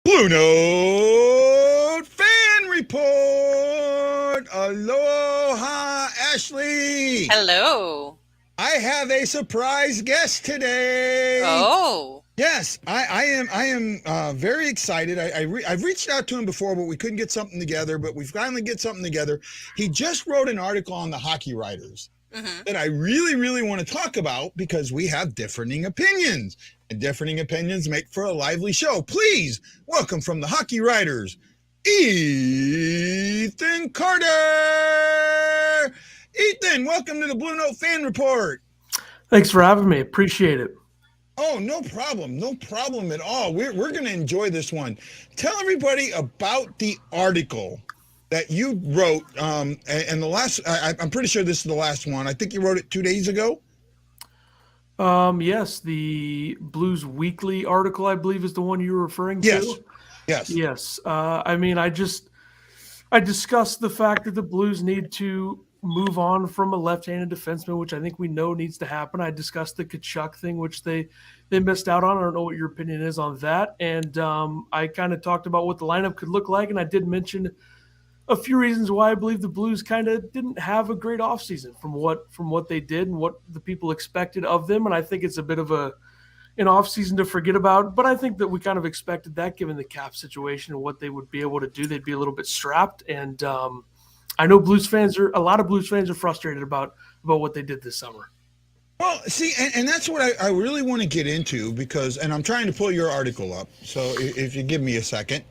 BlueNote Fan Report. Aloha, Ashley. Hello. I have a surprise guest today. Oh. Yes, I am very excited. I've reached out to him before, but we couldn't get something together. But we finally get something together. He just wrote an article on the hockey writers that I really want to talk about because we have differing opinions. And differing opinions make for a lively show. Please welcome from the hockey writers, Ethan Carter. Ethan, welcome to the BlueNote Fan Report. Thanks for having me. Appreciate it. Oh, no problem. No problem at all. We're going to enjoy this one. Tell everybody about the article that you wrote. And the last, I'm pretty sure this is the last one. I think you wrote it 2 days ago. Yes, the Blues Weekly article, I believe, is the one you were referring to. Yes. I mean, I discussed the fact that the Blues need to move on from a left-handed defenseman, which I think we know needs to happen. I discussed the Tkachuk thing, which they missed out on. I don't know what your opinion is on that. And I kind of talked about what the lineup could look like, and I did mention a few reasons why I believe the Blues kind of didn't have a great offseason from what they did and what the people expected of them. And I think it's a bit of an offseason to forget about. But I think that we kind of expected that given the cap situation and what they would be able to do. They'd be a little bit strapped. And I know a lot of Blues fans are frustrated about what they did this summer. Well, see, and that's what I really want to get into because, and I'm trying to pull your article up. So if you give me a second.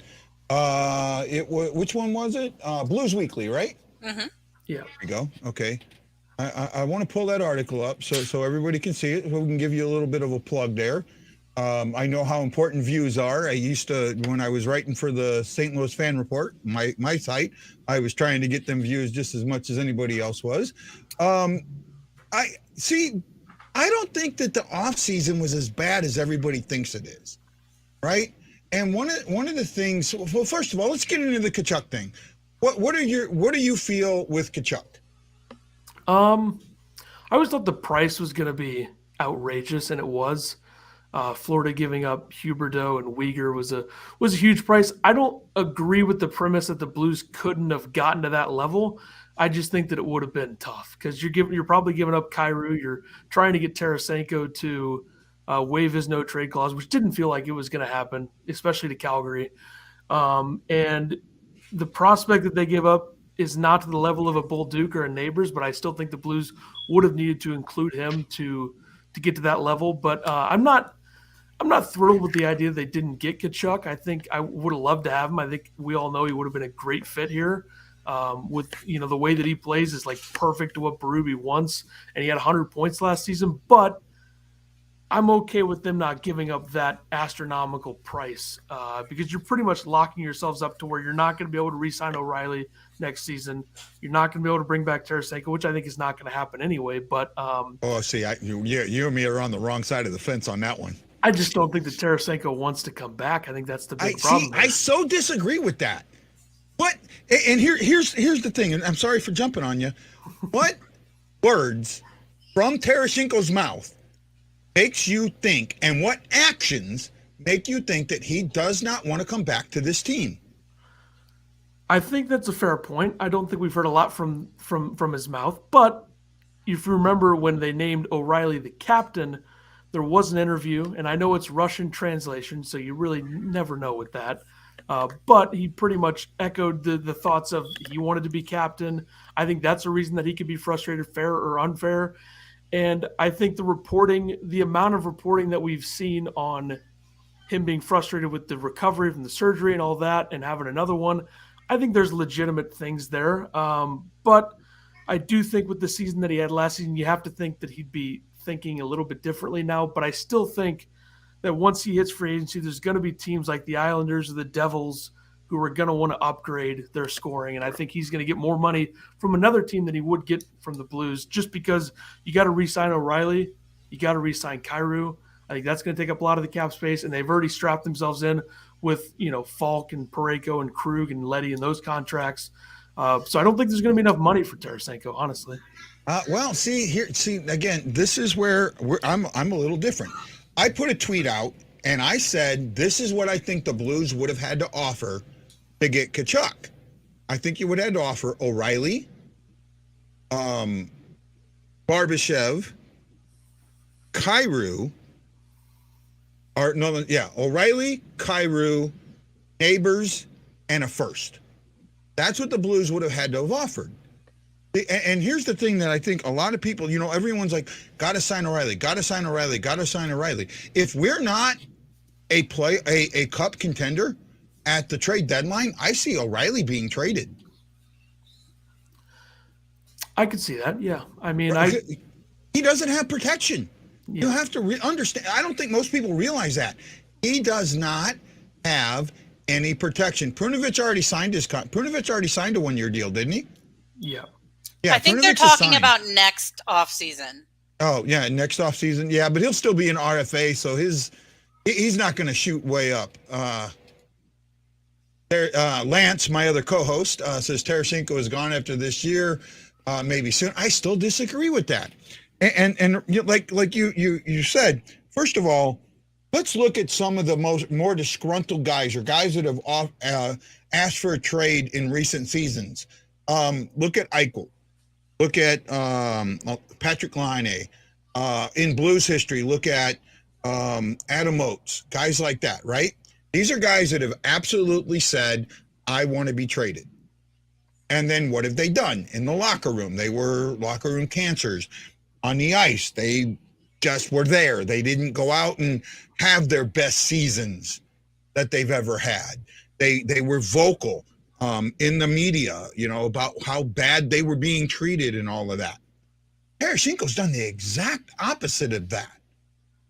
Which one was it? Blues Weekly, right? Mm-hmm. Yeah. There we go. Okay. I want to pull that article up so everybody can see it. So we can give you a little bit of a plug there. I know how important views are. I used to, when I was writing for the St. Louis Fan Report, my site, I was trying to get them views just as much as anybody else was. I don't think that the off season was as bad as everybody thinks it is, right? And one of the things, well, first of all, let's get into the Tkachuk thing. What do you feel with Tkachuk? I always thought the price was going to be outrageous, and it was. Florida giving up Huberdeau and Weegar was a huge price. I don't agree with the premise that the Blues couldn't have gotten to that level. I just think that it would have been tough because you're probably giving up Kyrou. You're trying to get Tarasenko to waive his no trade clause, which didn't feel like it was going to happen, especially to Calgary. And the prospect that they give up is not to the level of a Bull Duke or a Neighbors, but I still think the Blues would have needed to include him to get to that level. But I'm not thrilled with the idea that they didn't get Tkachuk. I think I would have loved to have him. I think we all know he would have been a great fit here. With the way that he plays is like perfect to what Berube wants, and he had 100 points last season. But I'm okay with them not giving up that astronomical price because you're pretty much locking yourselves up to where you're not going to be able to re-sign O'Reilly next season. You're not going to be able to bring back Tarasenko, which I think is not going to happen anyway. But you and me are on the wrong side of the fence on that one. I just don't think that Tarasenko wants to come back. I think that's the big problem. I so disagree with that. But and here's the thing, and I'm sorry for jumping on you. What words from Tarasenko's mouth makes you think, and what actions make you think that he does not want to come back to this team? I think that's a fair point. I don't think we've heard a lot from his mouth, but if you remember when they named O'Reilly the captain, there was an interview, and I know it's Russian translation, so you really never know with that. But he pretty much echoed the thoughts of he wanted to be captain. I think that's a reason that he could be frustrated, fair or unfair. And I think the amount of reporting that we've seen on him being frustrated with the recovery from the surgery and all that, and having another one, I think there's legitimate things there. But I do think with the season that he had last season, you have to think that he'd be thinking a little bit differently now. But I still think that once he hits free agency, there's going to be teams like the Islanders or the Devils who are going to want to upgrade their scoring. And I think he's going to get more money from another team than he would get from the Blues, just because you got to re-sign O'Reilly, you got to re-sign Kyrou. I think that's going to take up a lot of the cap space, and they've already strapped themselves in with, Falk and Parayko and Krug and Leddy and those contracts. So I don't think there's going to be enough money for Tarasenko, honestly. Again, this is where I'm a little different. I put a tweet out, and I said, this is what I think the Blues would have had to offer to get Tkachuk. I think you would have had to offer O'Reilly, Barbashev, Kyrou, O'Reilly, Kyrou, Neighbors, and a first. That's what the Blues would have had to have offered. And here's the thing that I think a lot of people, everyone's like, got to sign O'Reilly, got to sign O'Reilly, got to sign O'Reilly. If we're not a cup contender at the trade deadline, I see O'Reilly being traded. I could see that, yeah. I mean, he doesn't have protection. Yeah. You have to understand. I don't think most people realize that. He does not have any protection. Prunovich already signed a one-year deal, didn't he? Yeah. Yeah, I think they're talking about next offseason. Oh, yeah, next offseason. Yeah, but he'll still be an RFA, so he's not going to shoot way up. Lance, my other co-host, says Tarasenko is gone after this year, maybe soon. I still disagree with that. And like you said, first of all, let's look at some of the more disgruntled guys or guys that have asked for a trade in recent seasons. Look at Eichel. Look at Patrick Laine. In Blues history, look at Adam Oates, guys like that, right? These are guys that have absolutely said, I want to be traded. And then what have they done in the locker room? They were locker room cancers. On the ice, they just were there. They didn't go out and have their best seasons that they've ever had. They were vocal in the media, about how bad they were being treated and all of that. Tarasenko's done the exact opposite of that.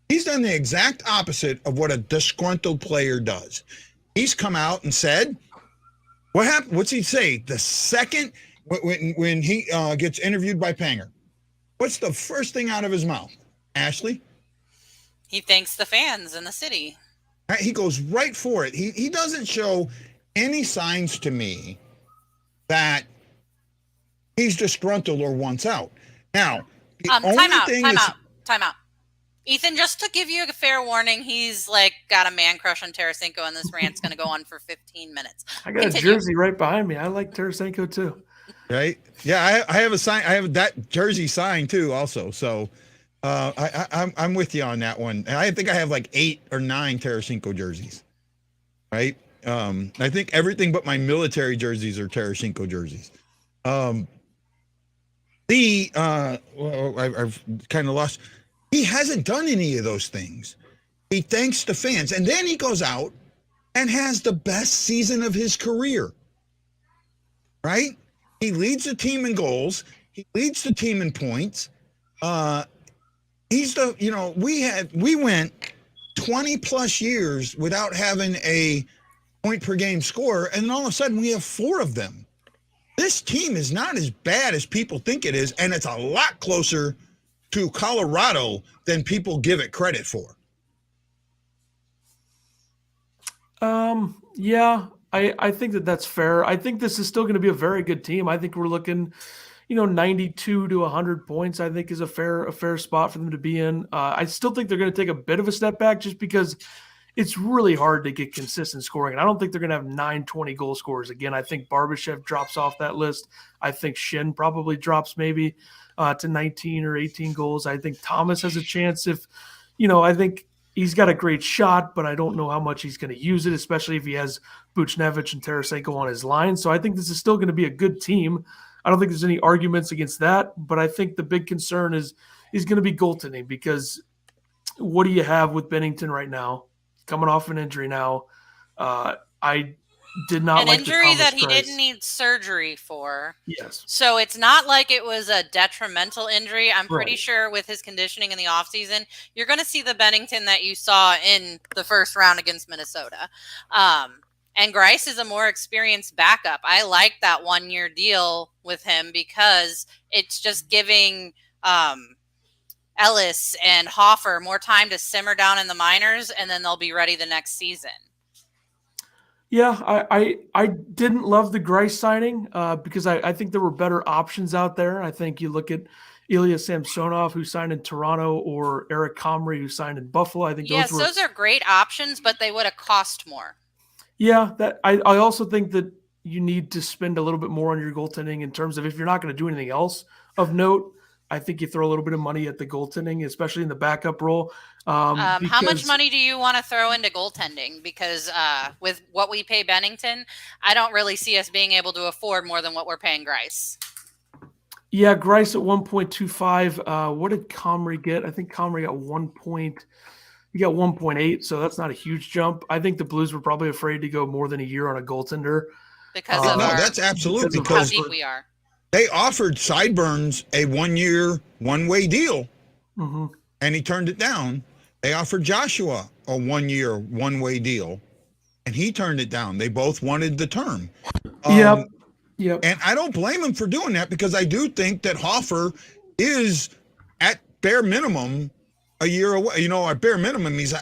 He's done the exact opposite of what a disgruntled player does. He's come out and said, what happened? What's he say? The second, when he gets interviewed by Panger, what's the first thing out of his mouth? Ashley? He thanks the fans in the city. He goes right for it. He doesn't show any signs to me that he's disgruntled or wants out. Now, time out. Ethan, just to give you a fair warning, he's got a man crush on Tarasenko, and this rant's going to go on for 15 minutes. I got a jersey right behind me. I like Tarasenko too. Right? Yeah, I have a sign. I have that jersey signed too, also. So I'm with you on that one. And I think I have 8 or 9 Tarasenko jerseys. Right? I think everything but my military jerseys are Tarasenko jerseys. I've kind of lost. He hasn't done any of those things. He thanks the fans, and then he goes out and has the best season of his career. Right? He leads the team in goals. He leads the team in points. He's we went 20 plus years without having a point per game scorer, and then all of a sudden we have 4 of them. This team is not as bad as people think it is, and it's a lot closer to Colorado than people give it credit for. Yeah, I think that's fair. I think this is still going to be a very good team. I think we're looking, 92 to 100 points, I think is a fair spot for them to be in. I still think they're going to take a bit of a step back just because it's really hard to get consistent scoring. And I don't think they're going to have 9-20 goal scorers again. I think Barbashev drops off that list. I think Shin probably drops maybe to 19 or 18 goals. I think Thomas has a chance if, I think he's got a great shot, but I don't know how much he's going to use it, especially if he has Buchnevich and Tarasenko on his line. So I think this is still going to be a good team. I don't think there's any arguments against that, but I think the big concern is going to be goaltending, because what do you have with Bennington right now? Coming off an injury now. I did not like the injury that he Price. didn't need surgery for. Yes. So it's not like it was a detrimental injury. I'm pretty Right. sure with his conditioning in the offseason, you're going to see the Bennington that you saw in the first round against Minnesota. And Grice is a more experienced backup. I like that 1-year deal with him because it's just giving Ellis and Hoffer more time to simmer down in the minors, and then they'll be ready the next season. Yeah, I didn't love the Grice signing because I think there were better options out there. I think you look at Ilya Samsonov, who signed in Toronto, or Eric Comrie, who signed in Buffalo. I think those are great options, but they would have cost more. Yeah, that I also think that you need to spend a little bit more on your goaltending in terms of, if you're not going to do anything else of note, I think you throw a little bit of money at the goaltending, especially in the backup role. How much money do you want to throw into goaltending? Because with what we pay Bennington, I don't really see us being able to afford more than what we're paying Grice. Yeah, Grice at 1.25. What did Comrie get? I think Comrie got 1.8, so that's not a huge jump. I think the Blues were probably afraid to go more than a year on a goaltender. Because of that's absolutely how deep we are. They offered Sideburns a 1-year, one-way deal, and he turned it down. They offered Joshua a 1-year, one-way deal, and he turned it down. They both wanted the term. Yep. And I don't blame him for doing that, because I do think that Hoffer is, at bare minimum, a year away. At bare minimum, he's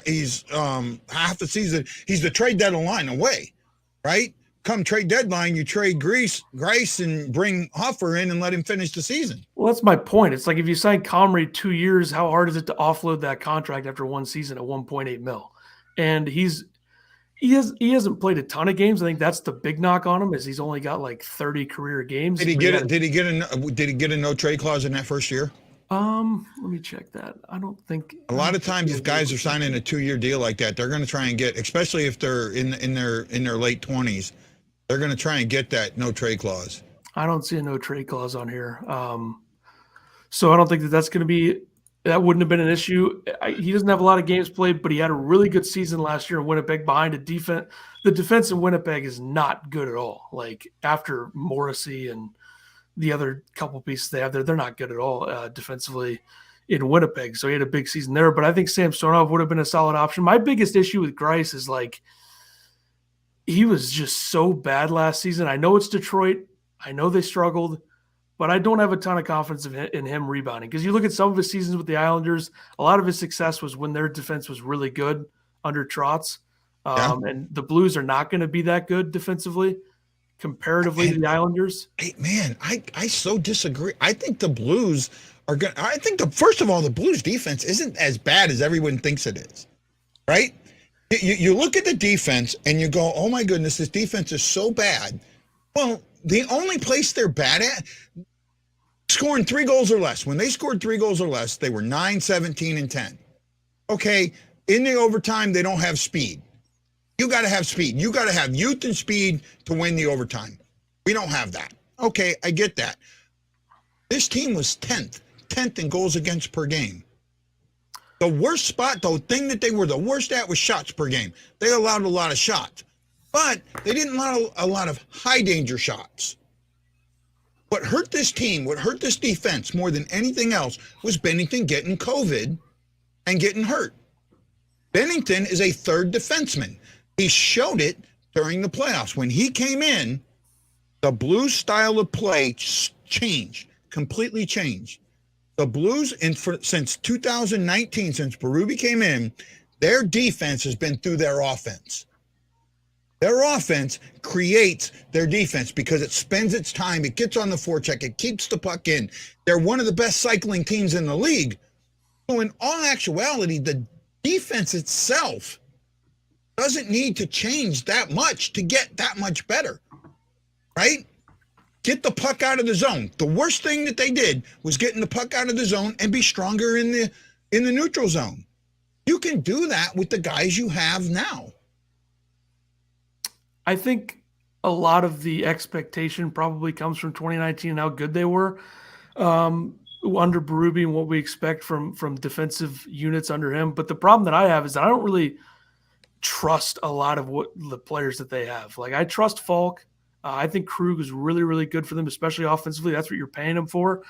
half the season. He's the trade deadline away, right? Come trade deadline, you trade Grice and bring Hoffer in and let him finish the season. Well, that's my point. It's like, if you sign Comrie 2 years, how hard is it to offload that contract after one season at 1.8 mil? And he hasn't played a ton of games. I think that's the big knock on him, is he's only got like 30 career games. Did he get a no trade clause in that first year? Let me check that. I don't think. A lot of times, if guys are signing a 2-year deal like that, they're going to try and get, especially if they're in their late 20s, they're going to try and get that no trade clause. I don't see a no trade clause on here. So I don't think that's going to be. That wouldn't have been an issue. He doesn't have a lot of games played, but he had a really good season last year in Winnipeg behind a defense. The defense in Winnipeg is not good at all. Like, after Morrissey and the other couple pieces they have there, they're not good at all defensively in Winnipeg. So he had a big season there, but I think Samsonov would have been a solid option. My biggest issue with Grice is, like, he was just so bad last season. I know it's Detroit. I know they struggled, but I don't have a ton of confidence in him rebounding, because you look at some of his seasons with the Islanders, a lot of his success was when their defense was really good under Trotz. And the Blues are not going to be that good defensively comparatively to the Islanders. Hey, man, I so disagree. I think the Blues are going to – I think, first of all, the Blues defense isn't as bad as everyone thinks it is, right? You look at the defense and you go, oh, my goodness, this defense is so bad. Well, the only place they're bad at, scoring 3 goals or less. When they scored 3 goals or less, they were 9, 17, and 10. Okay, in the overtime, they don't have speed. You got to have speed. You got to have youth and speed to win the overtime. We don't have that. Okay, I get that. This team was 10th in goals against per game. The worst spot, the thing that they were the worst at, was shots per game. They allowed a lot of shots, but they didn't allow a lot of high danger shots. What hurt this team, what hurt this defense more than anything else, was Bennington getting COVID and getting hurt. Bennington is a third defenseman. He showed it during the playoffs. When he came in, the Blues' style of play changed, completely changed. The Blues, since 2019, since Berube came in, their defense has been through their offense. Their offense creates their defense because it spends its time, it gets on the forecheck, it keeps the puck in. They're one of the best cycling teams in the league. So in all actuality, the defense itself doesn't need to change that much to get that much better, right? Get the puck out of the zone. The worst thing that they did was getting the puck out of the zone and be stronger in the neutral zone. You can do that with the guys you have now. I think a lot of the expectation probably comes from 2019 and how good they were under Berube and what we expect from defensive units under him. But the problem that I have is that I don't really trust a lot of what the players that they have. Like, I trust Falk. I think Krug is really, really good for them, especially offensively. That's what you're paying him for.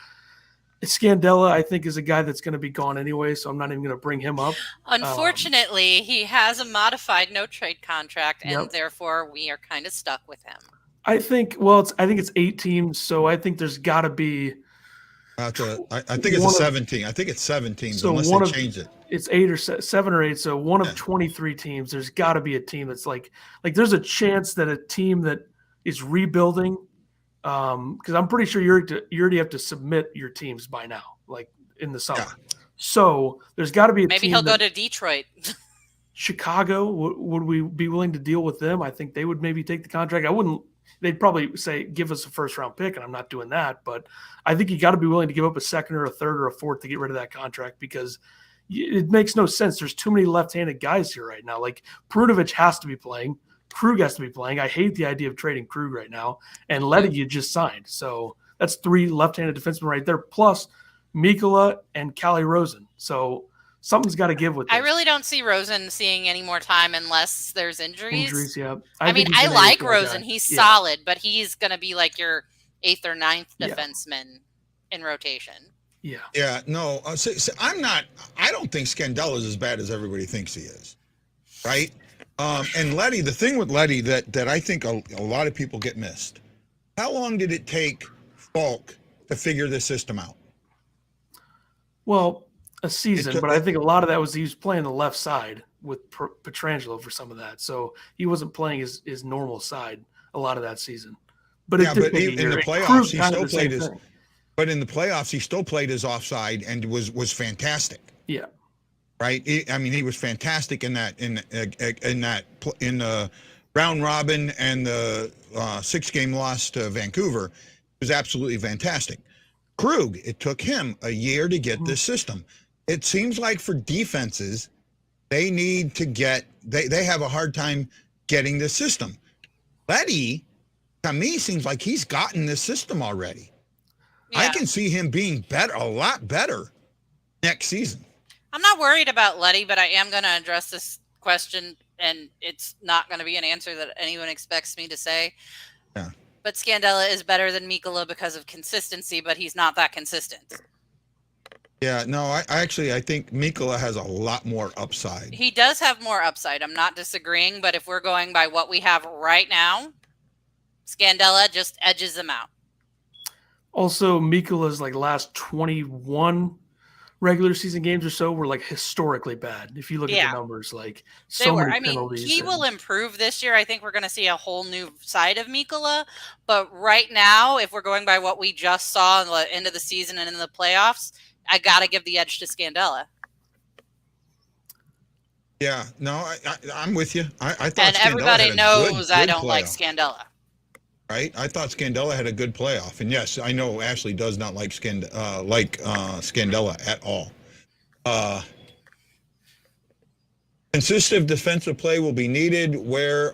Scandella, I think, is a guy that's going to be gone anyway, so I'm not even going to bring him up. Unfortunately, he has a modified no-trade contract, and therefore we are kind of stuck with him. I think it's 8 teams, so I think there's got to be I think it's 17. I think it's 17, so unless they change it. It's 8 or 7 or 8, so one of 23 teams. There's got to be a team that's like there's a chance that a team that is rebuilding, because I'm pretty sure you already have to submit your teams by now, like in the summer. Yeah. So there's got to be a maybe team he'll go to Detroit. Chicago, would we be willing to deal with them? I think they would maybe take the contract. I wouldn't. They'd probably say, give us a first-round pick, and I'm not doing that. But I think you got to be willing to give up a second or a third or a fourth to get rid of that contract, because it makes no sense. There's too many left-handed guys here right now. Like, Perunovic has to be playing. Krug has to be playing. I hate the idea of trading Krug right now. And Leddy, you just signed. So that's 3 left-handed defensemen right there, plus Mikkola and Calle Rosen. So something's got to give with this. I really don't see Rosen seeing any more time unless there's injuries. Yeah. I mean, I like Rosen. He's solid, but he's going to be like your 8th or 9th defenseman in rotation. Yeah. Yeah. No, I don't think Scandella is as bad as everybody thinks he is. Right. And Leddy, the thing with Leddy that I think a lot of people get missed. How long did it take Falk to figure this system out? Well, a season, but I think a lot of that was he was playing the left side with Pietrangelo for some of that. So he wasn't playing his normal side a lot of that season. But in the playoffs, he still played his. But in the playoffs, he still played his offside and was fantastic. Yeah. Right. He was fantastic in the round robin and the 6-game loss to Vancouver. It was absolutely fantastic. Krug, it took him a year to get this system. It seems like for defenses, they need to they have a hard time getting this system. Leddy, to me, seems like he's gotten this system already. Yeah. I can see him being a lot better next season. I'm not worried about Leddy, but I am going to address this question, and it's not going to be an answer that anyone expects me to say. Yeah. But Scandella is better than Mikkola because of consistency, but he's not that consistent. Yeah, no, I think Mikkola has a lot more upside. He does have more upside. I'm not disagreeing, but if we're going by what we have right now, Scandella just edges him out. Also, Mikkola's last 21 regular season games or so were historically bad. If you look at the numbers, so many penalties. He will improve this year. I think we're going to see a whole new side of Mikkola. But right now, if we're going by what we just saw in the end of the season and in the playoffs, I got to give the edge to Scandella. Yeah, no, I'm with you. I thought and Scandella everybody knows good I don't playoff. like Scandella. Right? I thought Scandella had a good playoff. And yes, I know Ashley does not like Scandella at all. Consistent defensive play will be needed when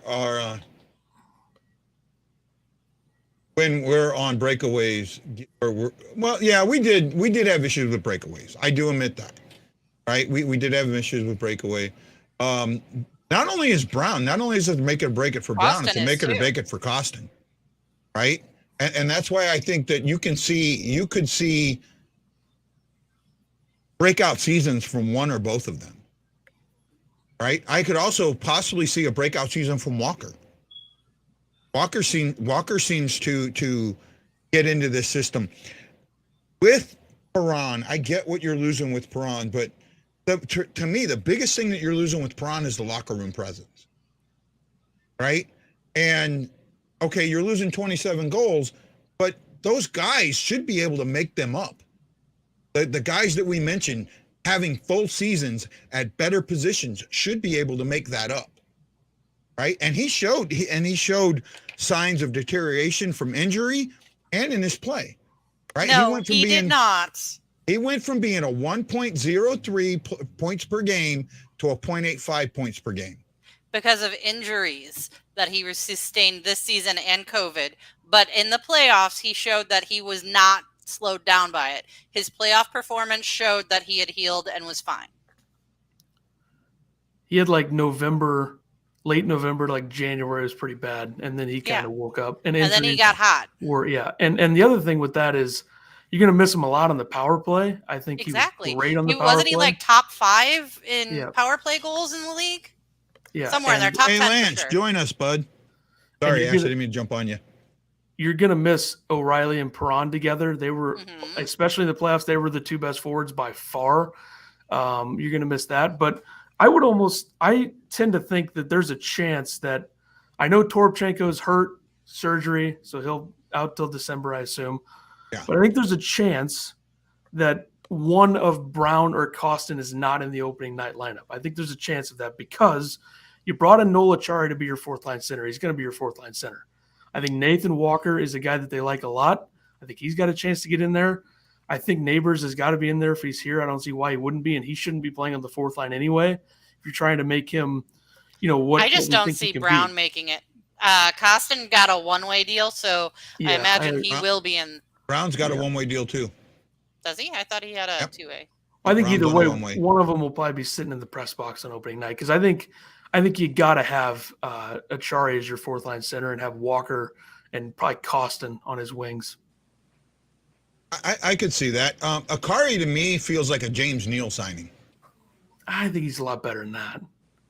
we're on breakaways. We did have issues with breakaways. I do admit that. Right? We did have issues with breakaway. Not only does it make it or break it for Brown, it's a make it or break it for Kostin. Right. And that's why I think that you could see breakout seasons from one or both of them. Right. I could also possibly see a breakout season from Walker. Walker seems to get into this system with Perron. I get what you're losing with Perron, but to me, the biggest thing that you're losing with Perron is the locker room presence. Right. And okay, you're losing 27 goals, but those guys should be able to make them up. The guys that we mentioned having full seasons at better positions should be able to make that up. right? And he showed signs of deterioration from injury and in his play, right? No, he did not. He went from being a 1.03 points per game to a 0.85 points per game. Because of injuries that he sustained this season and COVID. But in the playoffs, he showed that he was not slowed down by it. His playoff performance showed that he had healed and was fine. He had like late November, like January was pretty bad, and then he kind of woke up. And then he got hot. And the other thing with that is you're going to miss him a lot on the power play. I think he was great on the power play. Wasn't he like top 5 in power play goals in the league? Yeah. Somewhere in there, top 10 Lance, for sure. join us, bud. Sorry, I didn't mean to jump on you. You're going to miss O'Reilly and Perron together. They were, especially in the playoffs, they were the 2 best forwards by far. You're going to miss that. But I tend to think that there's a chance that I know Toropchenko's hurt, surgery, so he'll out till December, I assume. Yeah. But I think there's a chance that one of Brown or Kostin is not in the opening night lineup. I think there's a chance of that because you brought in Nola Chari to be your 4th-line center. He's going to be your 4th-line center. I think Nathan Walker is a guy that they like a lot. I think he's got a chance to get in there. I think Neighbors has got to be in there if he's here. I don't see why he wouldn't be, and he shouldn't be playing on the 4th line anyway. If you're trying to make him, what I just don't see Brown making it. Kostin got a one-way deal, so I imagine he will be in. Brown's got a one-way deal too. Does he? I thought he had a two-way. I think either way, one of them will probably be sitting in the press box on opening night because I think you got to have Achari as your 4th-line center and have Walker and probably Kostin on his wings. I could see that. Achari to me feels like a James Neal signing. I think he's a lot better than that.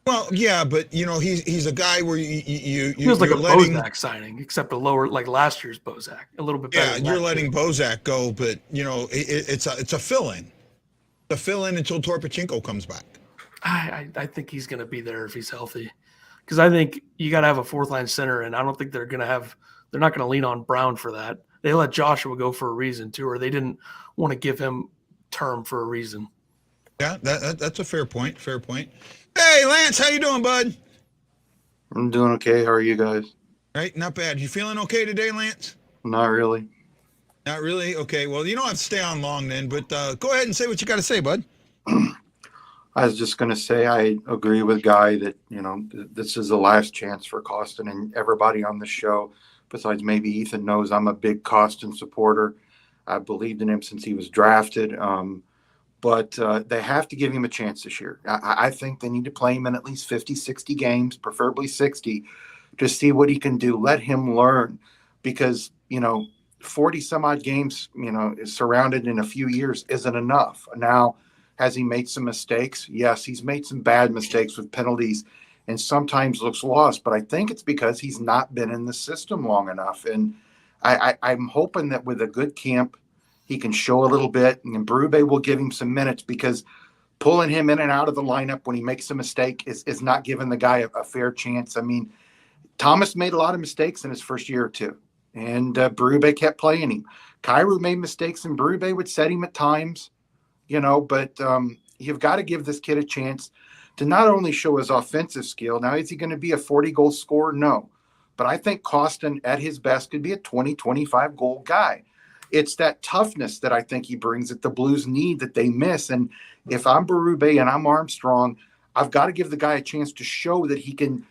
Well, yeah, but he's a guy where you feels like a Bozak signing, except a lower, like last year's Bozak, a little bit better. Yeah, you're letting Bozak go, but it's a fill-in. The fill-in until Toropchenko comes back. I think he's going to be there if he's healthy, because I think you got to have a 4th-line center, and I don't think they're not going to lean on Brown for that. They let Joshua go for a reason too, or they didn't want to give him term for a reason. Yeah, that's a fair point. Fair point. Hey, Lance, how you doing, bud? I'm doing okay. How are you guys? Right, not bad. You feeling okay today, Lance? Not really. Not really? Okay, well, you don't have to stay on long then, but go ahead and say what you got to say, bud. I was just going to say I agree with Guy that, this is the last chance for Kostin, and everybody on the show, besides maybe Ethan, knows I'm a big Kostin supporter. I believed in him since he was drafted. But they have to give him a chance this year. I think they need to play him in at least 50, 60 games, preferably 60, to see what he can do. Let him learn because, 40 some odd games, surrounded in a few years isn't enough. Now, has he made some mistakes? Yes, he's made some bad mistakes with penalties and sometimes looks lost. But I think it's because he's not been in the system long enough. And I'm hoping that with a good camp, he can show a little bit, and Berube will give him some minutes because pulling him in and out of the lineup when he makes a mistake is not giving the guy a fair chance. I mean, Thomas made a lot of mistakes in his first year or two, and Berube kept playing him. Kyrou made mistakes, and Berube would set him at times, but you've got to give this kid a chance to not only show his offensive skill. Now, is he going to be a 40-goal scorer? No. But I think Kostin, at his best, could be a 20, 25-goal guy. It's that toughness that I think he brings that the Blues need that they miss. And if I'm Berube and I'm Armstrong, I've got to give the guy a chance to show that he can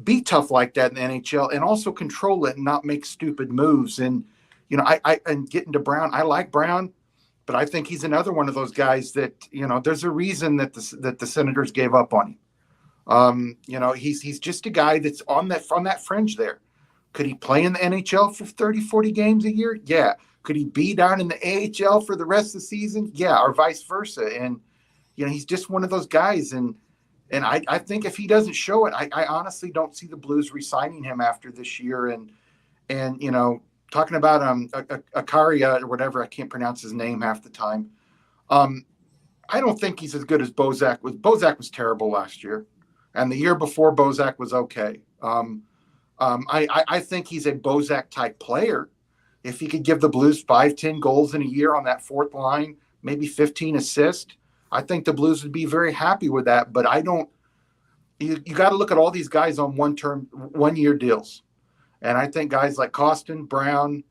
be tough like that in the NHL and also control it and not make stupid moves. And, and getting to Brown, I like Brown, but I think he's another one of those guys that, there's a reason that the Senators gave up on him. He's just a guy that's on that fringe there. Could he play in the NHL for 30, 40 games a year? Yeah. Could he be down in the AHL for the rest of the season? Yeah, or vice versa. And, he's just one of those guys. And I think if he doesn't show it, I honestly don't see the Blues re-signing him after this year. And talking about Akaria or whatever, I can't pronounce his name half the time. I don't think he's as good as Bozak was. Bozak was terrible last year. And the year before, Bozak was okay. I think he's a Bozak-type player. If he could give the Blues 5-10 goals in a year on that 4th line, maybe 15 assists, I think the Blues would be very happy with that. But I don't you got to look at all these guys on 1-year deals. And I think guys like Kostin, Brown,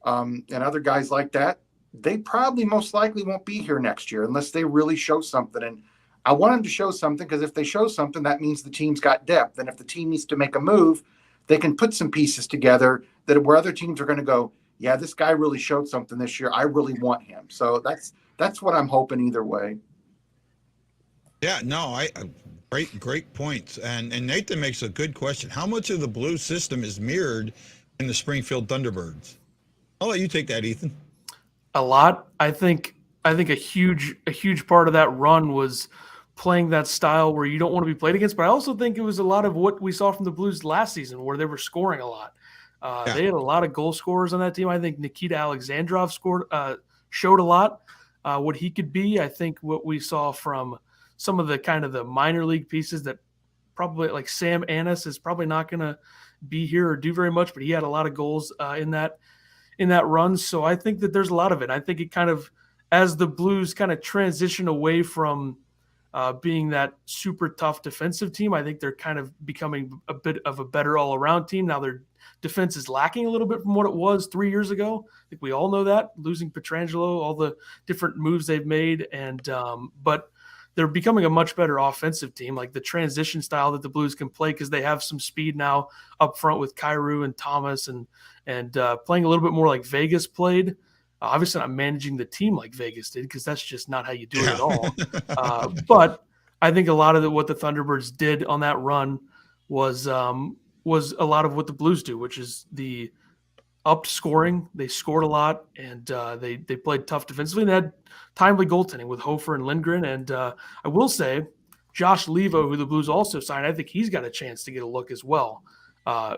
and other guys like that, they probably most likely won't be here next year unless they really show something. And I want them to show something, because if they show something, that means the team's got depth. And if the team needs to make a move, they can put some pieces together that where other teams are going to go, yeah, this guy really showed something this year. I really want him. So that's what I'm hoping either way. Yeah, no, great points. And Nathan makes a good question. How much of the Blues system is mirrored in the Springfield Thunderbirds? I'll let you take that, Ethan. A lot. I think a huge part of that run was playing that style where you don't want to be played against. But I also think it was a lot of what we saw from the Blues last season, where they were scoring a lot. They had a lot of goal scorers on that team. I think Nikita Alexandrov showed a lot what he could be. I think what we saw from some of the kind of the minor league pieces that probably, like Sam Annis, is probably not going to be here or do very much, but he had a lot of goals in that run. So I think that there's a lot of it. I think it kind of, as the Blues kind of transition away from being that super tough defensive team, I think they're kind of becoming a bit of a better all-around team. Now their defense is lacking a little bit from what it was 3 years ago. I think we all know that, losing Pietrangelo, all the different moves they've made. And but they're becoming a much better offensive team, like the transition style that the Blues can play, because they have some speed now up front with Kyrou and Thomas, and playing a little bit more like Vegas played. Obviously not managing the team like Vegas did, because that's just not how you do it at all. But I think a lot of what the Thunderbirds did on that run was a lot of what the Blues do, which is the upped scoring. They scored a lot, and they played tough defensively, and they had timely goaltending with Hofer and Lindgren. And I will say, Josh Levo, who the Blues also signed, I think he's got a chance to get a look as well.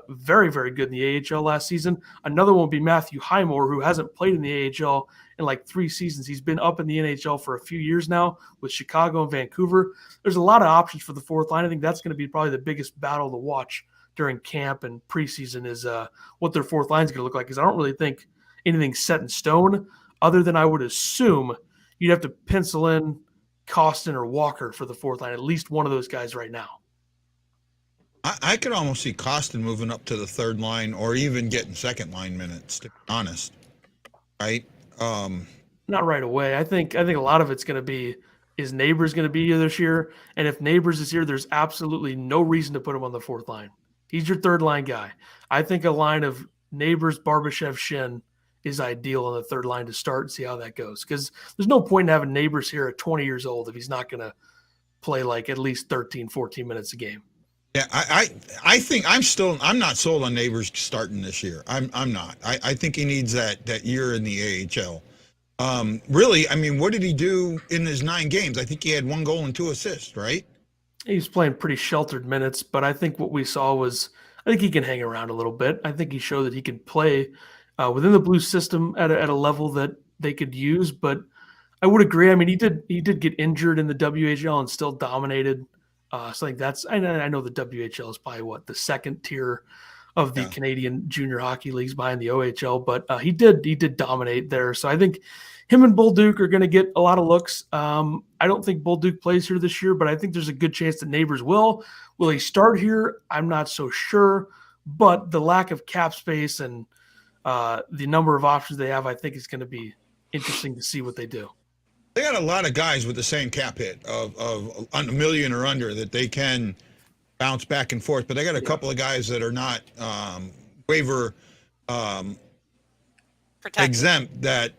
Very, very good in the AHL last season. Another one would be Matthew Highmore, who hasn't played in the AHL in like 3 seasons. He's been up in the NHL for a few years now with Chicago and Vancouver. There's a lot of options for the fourth line. I think that's going to be probably the biggest battle to watch during camp and preseason, is what their fourth line is going to look like, because I don't really think anything's set in stone, other than I would assume you'd have to pencil in Kostin or Walker for the fourth line, at least one of those guys right now. I could almost see Kostin moving up to the third line, or even getting second line minutes, to be honest. Right? Not right away. I think a lot of it's going to be, is Neighbors going to be here this year? And if Neighbors is here, there's absolutely no reason to put him on the fourth line. He's your third line guy. I think a line of Neighbors, Barbashev, Shin is ideal on the third line to start and see how that goes. Because there's no point in having Neighbors here at 20 years old if he's not going to play like at least 13, 14 minutes a game. Yeah, I think I'm not sold on Neighbors starting this year. I'm not. I think he needs that year in the AHL. Really, I mean, what did he do in his 9 games? I think he had 1 goal and 2 assists, right? He was playing pretty sheltered minutes, but I think what we saw was, I think he can hang around a little bit. I think he showed that he can play within the Blues system at a level that they could use. But I would agree. I mean, he did get injured in the WHL and still dominated. So I think that's, I know the WHL is probably the second tier of the Canadian junior hockey leagues behind the OHL, but he did dominate there. So I think him and Bolduc are going to get a lot of looks. I don't think Bolduc plays here this year, but I think there's a good chance that Neighbors will. Will he start here? I'm not so sure, but the lack of cap space and the number of options they have, I think is going to be interesting to see what they do. They got a lot of guys with the same cap hit of $1 million or under that they can bounce back and forth, but they got a couple of guys that are not waiver exempt that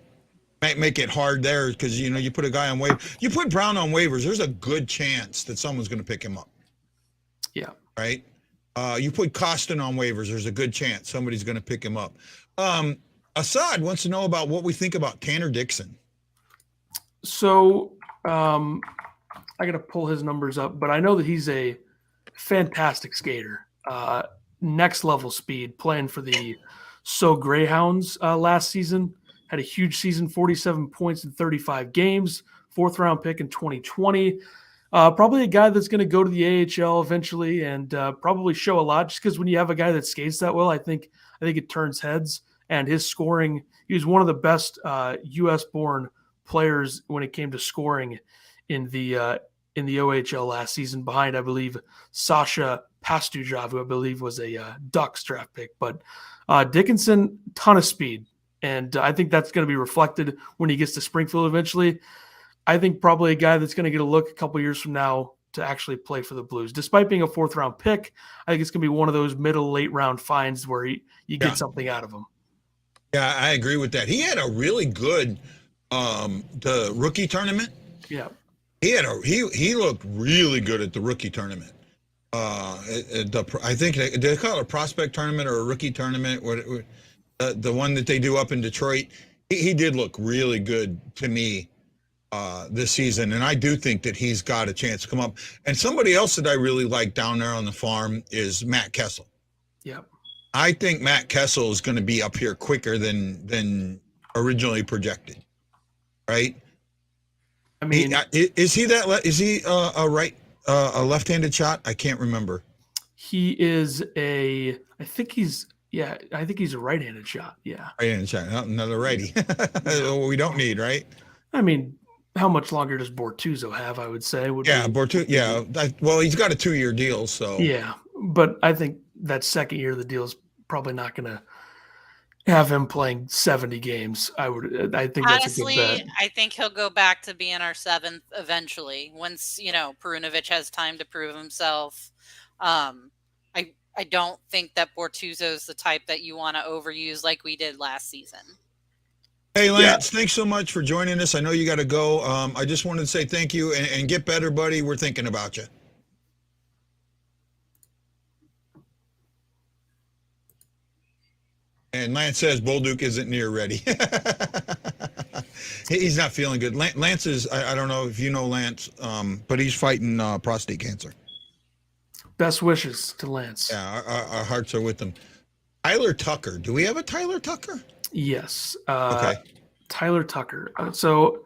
might make it hard there, because you put a guy on waiver, you put Brown on waivers, there's a good chance that someone's going to pick him up. Yeah. Right. You put Kostin on waivers, there's a good chance somebody's going to pick him up. Assad wants to know about what we think about Tanner Dixon. So I got to pull his numbers up, but I know that he's a fantastic skater, next level speed, playing for the Greyhounds last season. Had a huge season, 47 points in 35 games, 4th round pick in 2020. Probably a guy that's going to go to the AHL eventually and probably show a lot, just because when you have a guy that skates that well, I think it turns heads. And his scoring, he was one of the best U.S. born players when it came to scoring in the in the OHL last season behind, I believe, Sasha Pastujov, who I believe was a Ducks draft pick. But Dickinson, ton of speed. And I think that's going to be reflected when he gets to Springfield eventually. I think probably a guy that's going to get a look a couple years from now to actually play for the Blues. Despite being a 4th-round pick, I think it's going to be one of those middle, late-round finds where you get something out of him. Yeah, I agree with that. He had a really good the rookie tournament. Yeah. He looked really good at the rookie tournament. I think they call it a prospect tournament or a rookie tournament. The one that they do up in Detroit, he did look really good to me this season, and I do think that he's got a chance to come up. And somebody else that I really like down there on the farm is Matt Kessel. Yeah, I think Matt Kessel is going to be up here quicker than originally projected. Right? I mean, is he a left-handed shot? I can't remember. He is I think he's a right-handed shot. Yeah. Right-handed shot. Another righty. We don't need, right? I mean, how much longer does Bortuzzo have, I would say? Bortuzzo. Yeah. Well, he's got a 2-year deal, so. Yeah. But I think that second year of the deal is probably not going to have him playing 70 games. I think that's a good bet. I think he'll go back to being our 7th eventually once, Perunovic has time to prove himself. I don't think that Bortuzzo is the type that you want to overuse like we did last season. Hey, Lance, thanks so much for joining us. I know you got to go. I just wanted to say thank you and get better, buddy. We're thinking about you. And Lance says Bolduc isn't near ready. He's not feeling good. Lance is, I don't know if you know Lance, but he's fighting prostate cancer. Best wishes to Lance. Yeah, our hearts are with him. Tyler Tucker. Do we have a Tyler Tucker? Yes. Okay. Tyler Tucker. So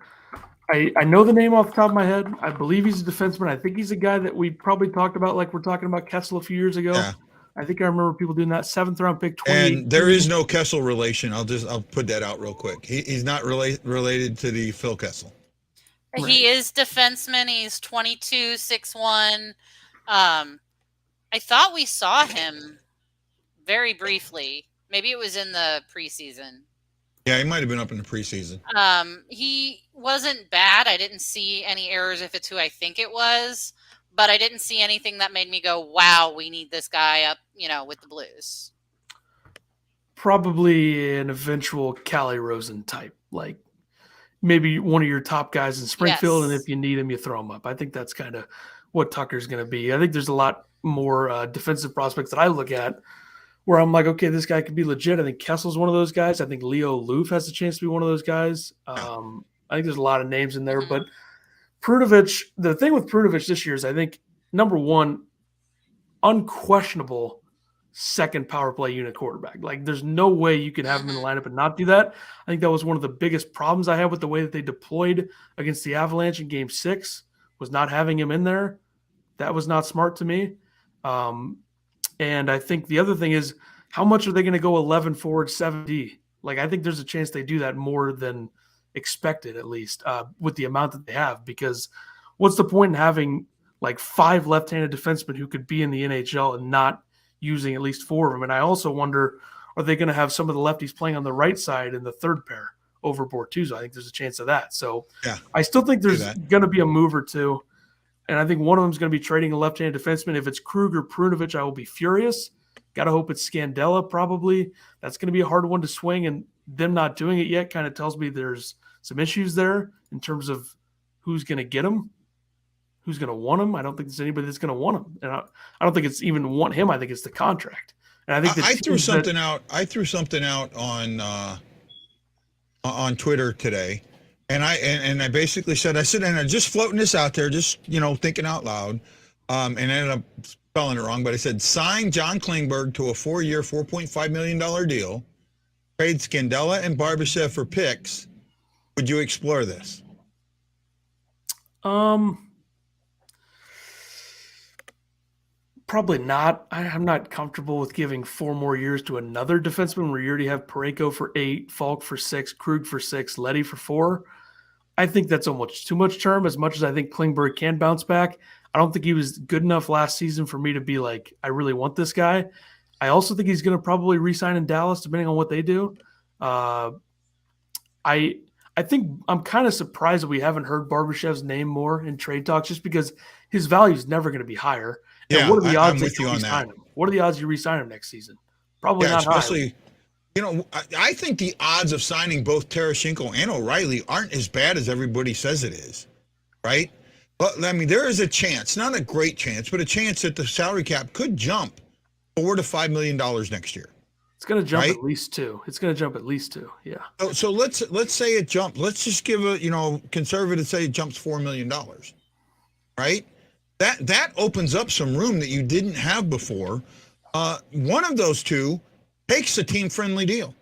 I know the name off the top of my head. I believe he's a defenseman. I think he's a guy that we probably talked about like we're talking about Kessel a few years ago. Yeah. I think I remember people doing that 7th-round pick. And there is no Kessel relation. I'll put that out real quick. He's not related to the Phil Kessel. Right. He is defenseman. He's 22, 6'1". I thought we saw him very briefly. Maybe it was in the preseason. Yeah, he might have been up in the preseason. He wasn't bad. I didn't see any errors if it's who I think it was, but I didn't see anything that made me go, wow, we need this guy up, with the Blues. Probably an eventual Callie Rosen type, like maybe one of your top guys in Springfield, Yes. and if you need him, you throw him up. I think that's kind of what Tucker's going to be. I think there's a lot more defensive prospects that I look at where I'm like, okay, this guy could be legit. I think Kessel's one of those guys. I think Leo Loof has a chance to be one of those guys. I think there's a lot of names in there, but Perunovic, the thing with Perunovic this year is I think, number one, unquestionable second power play unit quarterback. Like there's no way you can have him in the lineup and not do that. I think that was one of the biggest problems I had with the way that they deployed against the Avalanche in Game 6 was not having him in there. That was not smart to me. And I think the other thing is how much are they going to go 11 forward, 7D? Like I think there's a chance they do that more than expected, at least with the amount that they have, because what's the point in having like 5 left-handed defensemen who could be in the NHL and not using at least 4 of them? And I also wonder, are they going to have some of the lefties playing on the right side in the third pair over Bortuzzo? I think there's a chance of that. So yeah, I still think there's going to be a move or two. And I think one of them is going to be trading a left-handed defenseman. If it's Krug or Perunovic, I will be furious. Got to hope it's Scandella probably. That's going to be a hard one to swing, and them not doing it yet kind of tells me there's some issues there in terms of who's going to get him, who's going to want him. I don't think there's anybody that's going to want him. And I don't think it's even want him. I think it's the contract. And I think I threw something out. I threw something out on Twitter today. And I basically said, and I'm just floating this out there, just, thinking out loud, and ended up spelling it wrong, but I said, sign John Klingberg to a 4-year, $4.5 million deal, trade Scandella and Barbashev for picks. Would you explore this? Probably not. I'm not comfortable with giving 4 more years to another defenseman where you already have Parayko for 8, Falk for 6, Krug for 6, Leddy for 4. I think that's almost too much term. As much as I think Klingberg can bounce back, I don't think he was good enough last season for me to be like, I really want this guy. I also think he's going to probably re-sign in Dallas, depending on what they do. I think I'm kind of surprised that we haven't heard Barbershev's name more in trade talks, just because his value is never going to be higher. And Yeah, what are the odds I'm that with you on that. him? What are the odds you re-sign him next season? Probably Yeah, not especially, high. you know, I think the odds of signing both Tarasenko and O'Reilly aren't as bad as everybody says it is, right? But I mean, there is a chance, not a great chance, but a chance that the salary cap could jump $4 to $5 million next year. It's going to jump right? at least two. It's going to jump at least two. Yeah. So let's say it jumps. Let's just give a conservative say it jumps $4 million, right? That opens up some room that you didn't have before. One of those two takes a team friendly deal,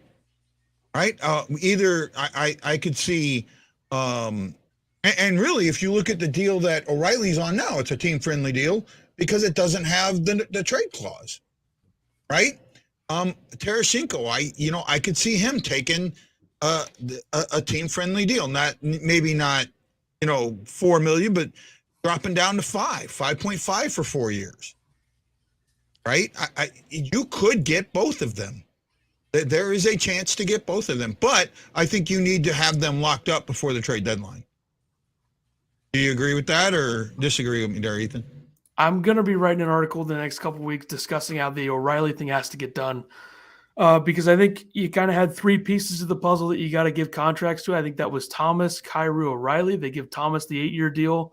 right? Either I could see, and really, if you look at the deal that O'Reilly's on now, it's a team friendly deal because it doesn't have the trade clause, right? Tarasenko, I could see him taking a team friendly deal, maybe not $4 million, but dropping down to 5.5 for 4 years, right? You could get both of them. There is a chance to get both of them, but I think you need to have them locked up before the trade deadline. Do you agree with that or disagree with me there, Ethan? I'm going to be writing an article the next couple of weeks discussing how the O'Reilly thing has to get done, because I think you kind of had three pieces of the puzzle that you got to give contracts to. I think that was Thomas, Kyrou, O'Reilly. They give Thomas the 8-year deal,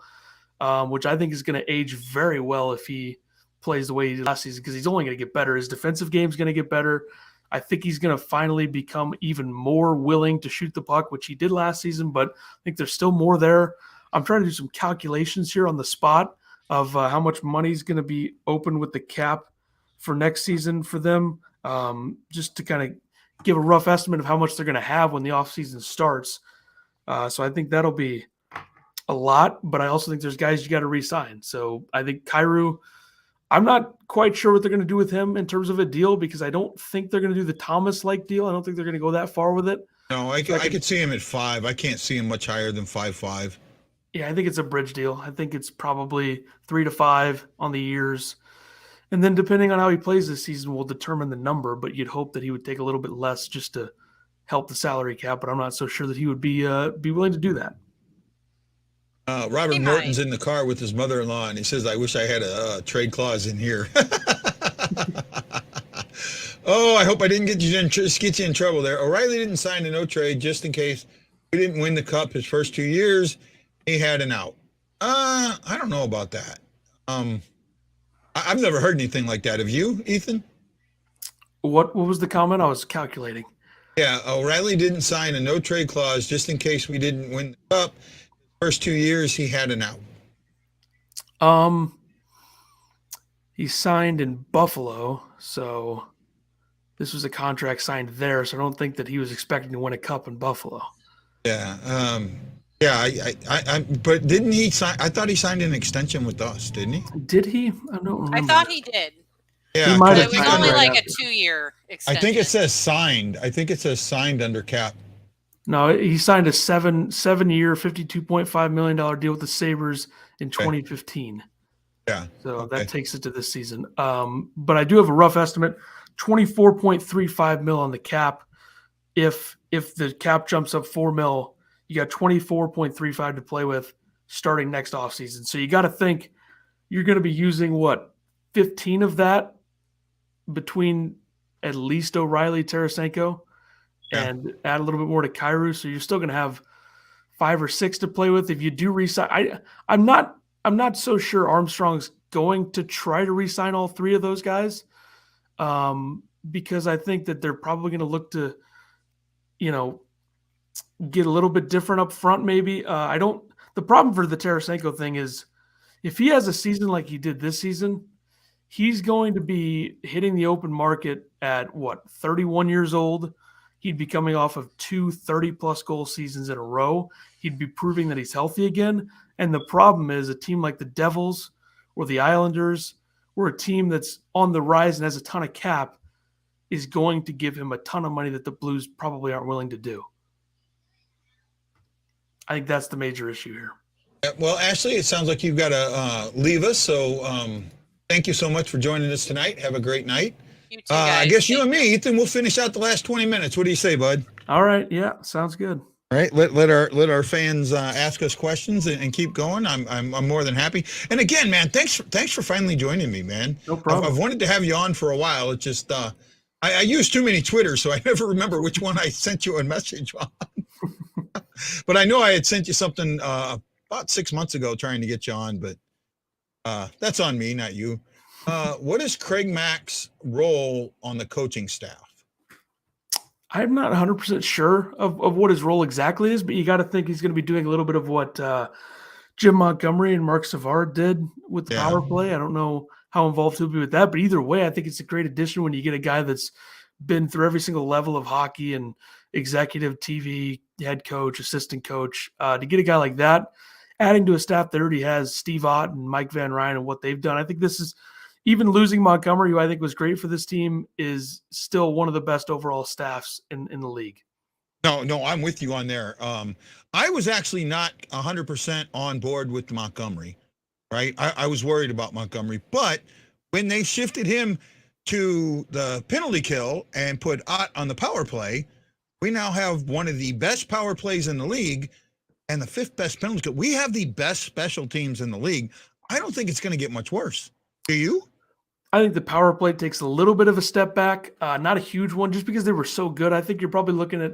which I think is going to age very well if he plays the way he did last season, because he's only going to get better. His defensive game is going to get better. I think he's going to finally become even more willing to shoot the puck, which he did last season, but I think there's still more there. I'm trying to do some calculations here on the spot of how much money is going to be open with the cap for next season for them, just to kind of give a rough estimate of how much they're going to have when the offseason starts. So I think that'll be a lot, but I also think there's guys you got to re-sign. So I think Kyrou, I'm not quite sure what they're going to do with him in terms of a deal, because I don't think they're going to do the Thomas-like deal. I don't think they're going to go that far with it. No, I could see him at 5. I can't see him much higher than 5.5. Yeah, I think it's a bridge deal. I think it's probably 3 to 5 on the years. And then depending on how he plays this season will determine the number, but you'd hope that he would take a little bit less just to help the salary cap, but I'm not so sure that he would be willing to do that. Robert Norton's in the car with his mother-in-law, and he says, I wish I had a trade clause in here. Oh, I hope I didn't get you in trouble there. O'Reilly didn't sign a no trade just in case we didn't win the cup his first 2 years. He had an out. I don't know about that. I've never heard anything like that. Have you, Ethan? What was the comment? I was calculating. Yeah, O'Reilly didn't sign a no trade clause just in case we didn't win the cup. First 2 years, he had an out. He signed in Buffalo, so this was a contract signed there. So I don't think that he was expecting to win a cup in Buffalo. Yeah. But didn't he sign? I thought he signed an extension with us, didn't he? Did he? I don't remember. I thought he did. Yeah, He might But have it was signed only right like after. a 2-year extension. I think it says signed. I think it says signed under cap. No, he signed a 7-year, $52.5 million deal with the Sabres in 2015. Yeah. So Okay. that takes it to this season. But I do have a rough estimate, 24.35 mil on the cap. If the cap jumps up 4 mil, you got 24.35 to play with starting next offseason. So you got to think you're going to be using 15 of that between at least O'Reilly, Tarasenko, and add a little bit more to Kyrou. So you're still going to have 5 or 6 to play with. If you do re-sign, I'm not so sure Armstrong's going to try to re-sign all 3 of those guys, because I think that they're probably going to look to, get a little bit different up front. Maybe the problem for the Tarasenko thing is if he has a season like he did this season, he's going to be hitting the open market at 31 years old. He'd be coming off of 2 30-plus goal seasons in a row. He'd be proving that he's healthy again. And the problem is a team like the Devils or the Islanders, or a team that's on the rise and has a ton of cap, is going to give him a ton of money that the Blues probably aren't willing to do. I think that's the major issue here. Well, Ashley, it sounds like you've got to leave us. So thank you so much for joining us tonight. Have a great night. You too, guys. I guess you Thank and me, Ethan, we'll finish out the last 20 minutes. What do you say, bud? All right. Yeah. Sounds good. All right. Let our fans ask us questions and keep going. I'm more than happy. And again, man, thanks for finally joining me, man. No problem. I've wanted to have you on for a while. It just I use too many Twitters, so I never remember which one I sent you a message on. But I know I had sent you something about 6 months ago trying to get you on, but that's on me, not you. What is Craig Mack's role on the coaching staff? I'm not 100% sure of what his role exactly is, but you got to think he's going to be doing a little bit of what Jim Montgomery and Mark Savard did with the power play. I don't know how involved he'll be with that, but either way, I think it's a great addition when you get a guy that's been through every single level of hockey and executive, TV, head coach, assistant coach. To get a guy like that, adding to a staff that already has Steve Ott and Mike Van Ryn and what they've done, I think this is, even losing Montgomery, who I think was great for this team, is still one of the best overall staffs in the league. No, I'm with you on there. I was actually not 100% on board with Montgomery, right? I was worried about Montgomery, but when they shifted him to the penalty kill and put Ott on the power play, we now have one of the best power plays in the league and the 5th best penalty kill. We have the best special teams in the league. I don't think it's going to get much worse. Do you? I think the power play takes a little bit of a step back, not a huge one, just because they were so good. I think you're probably looking at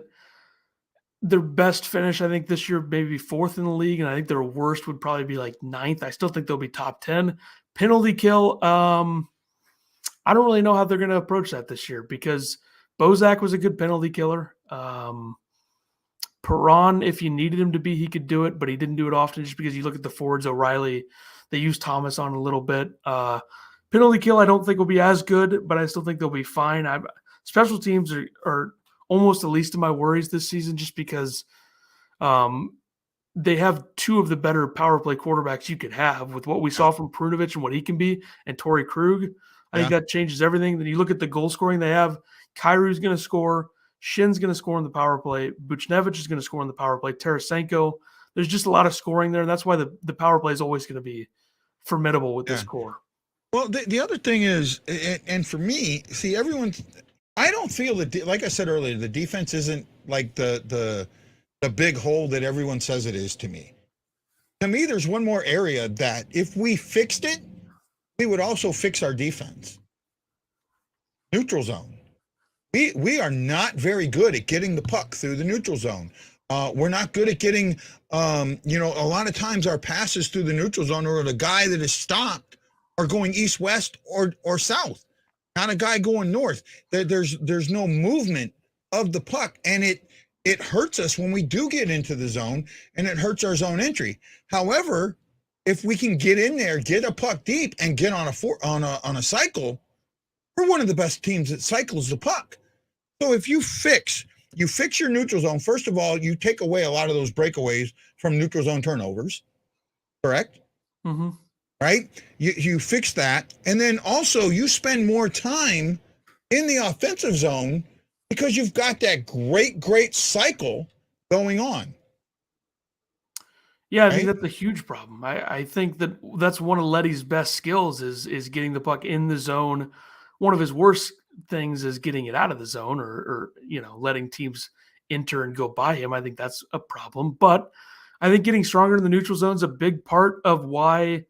their best finish, I think this year, maybe 4th in the league, and I think their worst would probably be like 9th. I still think they'll be top 10. Penalty kill, I don't really know how they're going to approach that this year because Bozak was a good penalty killer. Perron, if you needed him to be, he could do it, but he didn't do it often just because you look at the forwards, O'Reilly, they used Thomas on a little bit. Penalty kill, I don't think will be as good, but I still think they'll be fine. Special teams are almost the least of my worries this season just because they have 2 of the better power play quarterbacks you could have with what we saw from Prunovich and what he can be, and Torrey Krug. I think that changes everything. Then you look at the goal scoring they have. Kairu's going to score. Shin's going to score in the power play. Buchnevich is going to score in the power play. Tarasenko. There's just a lot of scoring there, and that's why the power play is always going to be formidable with this core. Well, the other thing is, and for me, see, I don't feel that, like I said earlier, the defense isn't like the big hole that everyone says it is to me. To me, there's one more area that if we fixed it, we would also fix our defense. Neutral zone. We are not very good at getting the puck through the neutral zone. We're not good at getting, a lot of times our passes through the neutral zone or the guy that is stopped are going east, west, or south, not a guy going north. There's no movement of the puck, and it hurts us when we do get into the zone, and it hurts our zone entry. However, if we can get in there, get a puck deep, and get on a cycle, we're one of the best teams that cycles the puck. So if you fix your neutral zone, first of all, you take away a lot of those breakaways from neutral zone turnovers, correct? Mm-hmm. Right? You fix that, and then also you spend more time in the offensive zone because you've got that great cycle going on. Yeah, I think that's a huge problem. I think that's one of Letty's best skills is getting the puck in the zone. One of his worst things is getting it out of the zone or letting teams enter and go by him. I think that's a problem. But I think getting stronger in the neutral zone is a big part of why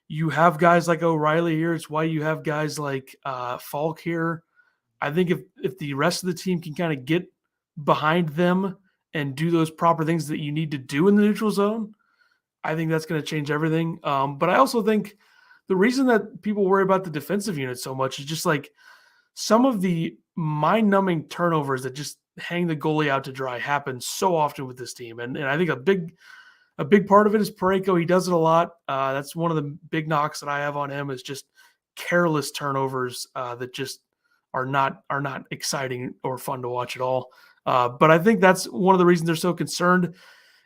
you have guys like O'Reilly here. It's why you have guys like Falk here. I think if the rest of the team can kind of get behind them and do those proper things that you need to do in the neutral zone, I think that's going to change everything. But I also think the reason that people worry about the defensive unit so much is just like some of the mind-numbing turnovers that just hang the goalie out to dry happen so often with this team. And I think a big part of it is Parayko. He does it a lot. That's one of the big knocks that I have on him is just careless turnovers that just are not exciting or fun to watch at all. But I think that's one of the reasons they're so concerned.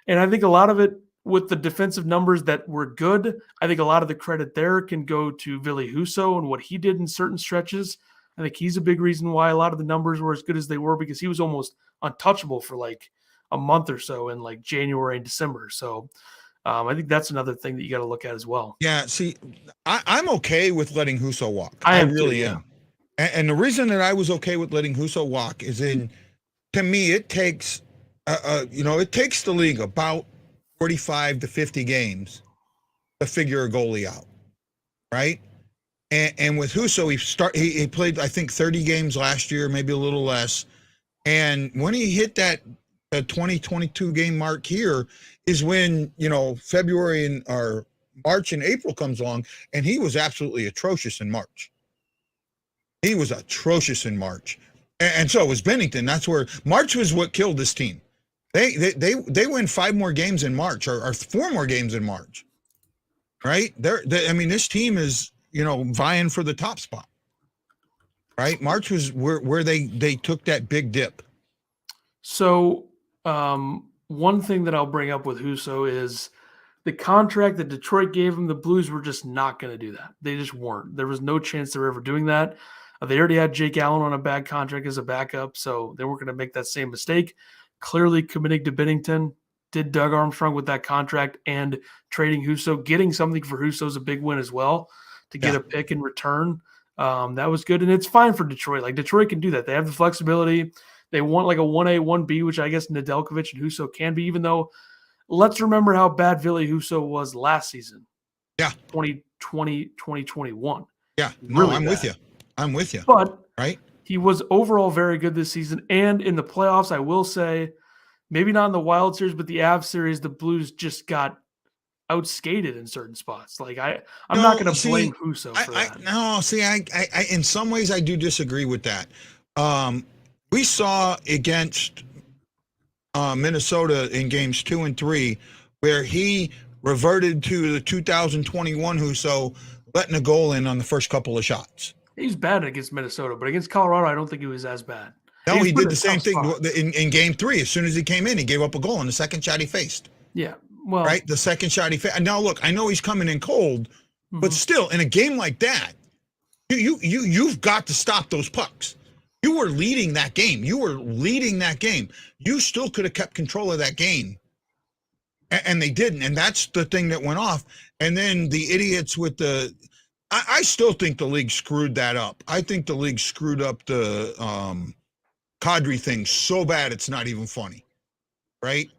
And I think a lot of it with the defensive numbers that were good, I think a lot of the credit there can go to Ville Husso and what he did in certain stretches. I think he's a big reason why a lot of the numbers were as good as they were because he was almost untouchable for like a month or so in like January and December. So I think that's another thing that you got to look at as well. Yeah, see, I'm okay with letting Husso walk. I am really too, yeah. am. And the reason that I was okay with letting Husso walk is to me, it takes, it takes the league about 45 to 50 games to figure a goalie out, right? And with Husso, he played, I think, 30 games last year, maybe a little less. And when he hit that 2022 game mark here is when, February or March and April comes along, and he was absolutely atrocious in March. He was atrocious in March. And so was Bennington. That's where March was what killed this team. They win 5 more games in March or 4 more games in March. Right? This team is, vying for the top spot. Right? March was where they took that big dip. So one thing that I'll bring up with Husso is the contract that Detroit gave him. The Blues were just not going to do that. They just weren't. There was no chance they were ever doing that. They already had Jake Allen on a bad contract as a backup, so they weren't going to make that same mistake. Clearly committing to Bennington, did Doug Armstrong with that contract, and trading Husso, getting something for Husso is a big win as well to get a pick in return. That was good, and it's fine for Detroit. Like, Detroit can do that. They have the flexibility. They want like a 1A, 1B, which I guess Nedeljkovic and Husso can be, even though let's remember how bad Ville Husso was last season. Yeah. 2020, 2021. Yeah. No, Really I'm bad. with you. I'm with you. But right? He was overall very good this season. And in the playoffs, I will say, maybe not in the Wild Series, but the Avs series, the Blues just got outskated in certain spots. Like I'm not going to blame Husso for that. I in some ways I do disagree with that. We saw against Minnesota in games 2 and 3 where he reverted to the 2021 Husso, letting a goal in on the first couple of shots. He's bad against Minnesota, but against Colorado, I don't think he was as bad. No, he did the same thing in game 3. As soon as he came in, he gave up a goal on the second shot he faced. Yeah. Well, right. The second shot he faced. Now, look, I know he's coming in cold, but still, in a game like that, you've got to stop those pucks. You were leading that game. You still could have kept control of that game. And they didn't. And that's the thing that went off. And then the idiots with I still think the league screwed that up. I think the league screwed up the Kadri thing so bad it's not even funny. Right?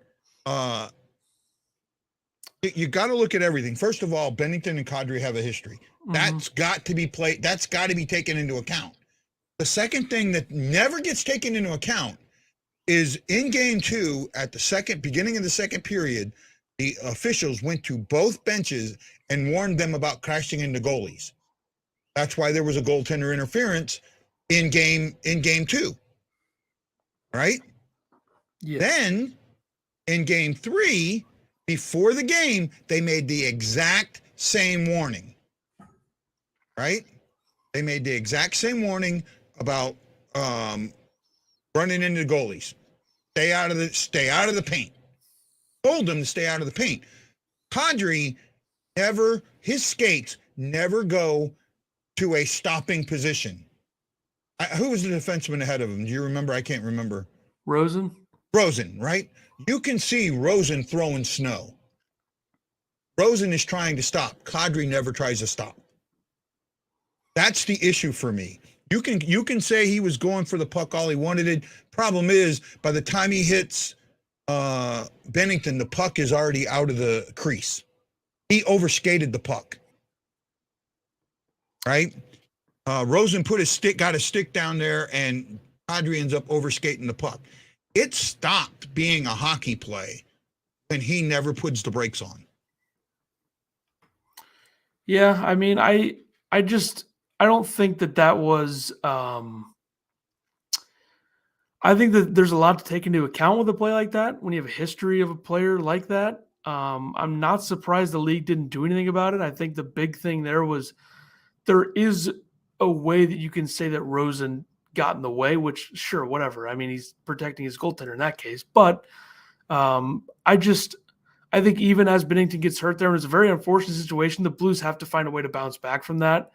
You got to look at everything. First of all, Bennington and Kadri have a history. That's got to be That's got to be taken into account. The second thing that never gets taken into account is in game 2 at the beginning of the second period, the officials went to both benches and warned them about crashing into goalies. That's why there was a goaltender interference in game 2. Right? Yeah. Then in game 3, before the game, they made the exact same warning. Right? They made the exact same warning about running into goalies. Stay out of the paint. Told them to stay out of the paint. Kadri his skates never go to a stopping position. Who was the defenseman ahead of him? Do you remember? I can't remember. Rosen, right? You can see Rosen throwing snow. Rosen is trying to stop. Kadri never tries to stop. That's the issue for me. You can say he was going for the puck all he wanted it. Problem is, by the time he hits Bennington, the puck is already out of the crease. He overskated the puck. Right? Rosen got his stick down there, and Kadri ends up overskating the puck. It stopped being a hockey play when he never puts the brakes on. Yeah, I mean, I don't think that was I think that there's a lot to take into account with a play like that when you have a history of a player like that. I'm not surprised the league didn't do anything about it. I think the big thing there is a way that you can say that Rosen got in the way, which sure, whatever. I mean, he's protecting his goaltender in that case. But I think even as Bennington gets hurt there, and it's a very unfortunate situation, the Blues have to find a way to bounce back from that.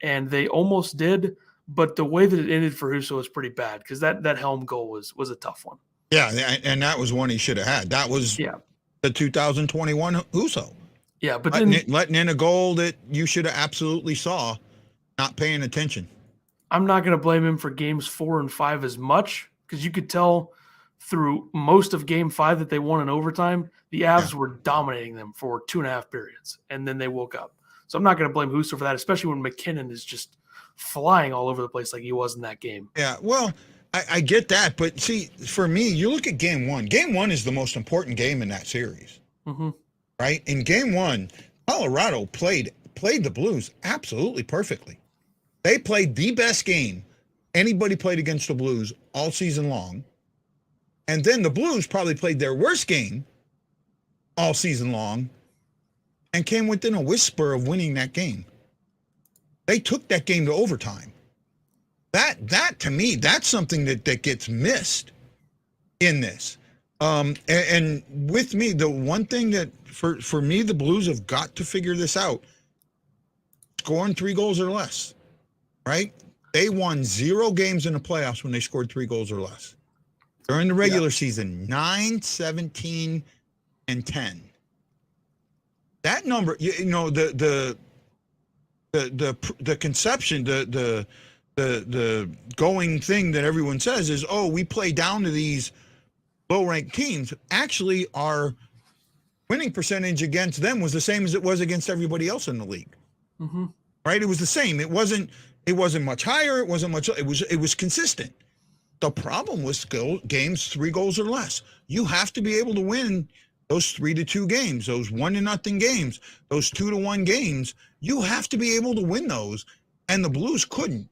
And they almost did, but the way that it ended for Husso was pretty bad because that Helm goal was a tough one. Yeah, and that was one he should have had. That was the 2021 Uso. Yeah, but letting in a goal that you should have absolutely saw, not paying attention. I'm not going to blame him for games 4 and 5 as much, because you could tell through most of game 5 that they won in overtime. The Avs were dominating them for 2.5 periods, and then they woke up. So I'm not going to blame Husso for that, especially when McKinnon is just flying all over the place like he was in that game. Yeah, well, I get that, but see, for me, you look at game 1. Game 1 is the most important game in that series, right? In game 1, Colorado played the Blues absolutely perfectly. They played the best game anybody played against the Blues all season long. And then the Blues probably played their worst game all season long and came within a whisper of winning that game. They took that game to overtime. That to me, that's something that gets missed in this. And with me, the one thing that for me, the Blues have got to figure this out. Scoring 3 goals or less, right? They won 0 games in the playoffs when they scored 3 goals or less. During the regular season, 9, 17, and 10. That number, you know, the conception, the going thing that everyone says is, oh, we play down to these low-ranked teams. Actually, our winning percentage against them was the same as it was against everybody else in the league. Right? It was the same. It wasn't much higher. It wasn't much. It was consistent. The problem was games 3 goals or less. You have to be able to win those 3-2 games, those 1-0 games, those 2-1 games. You have to be able to win those, and the Blues couldn't.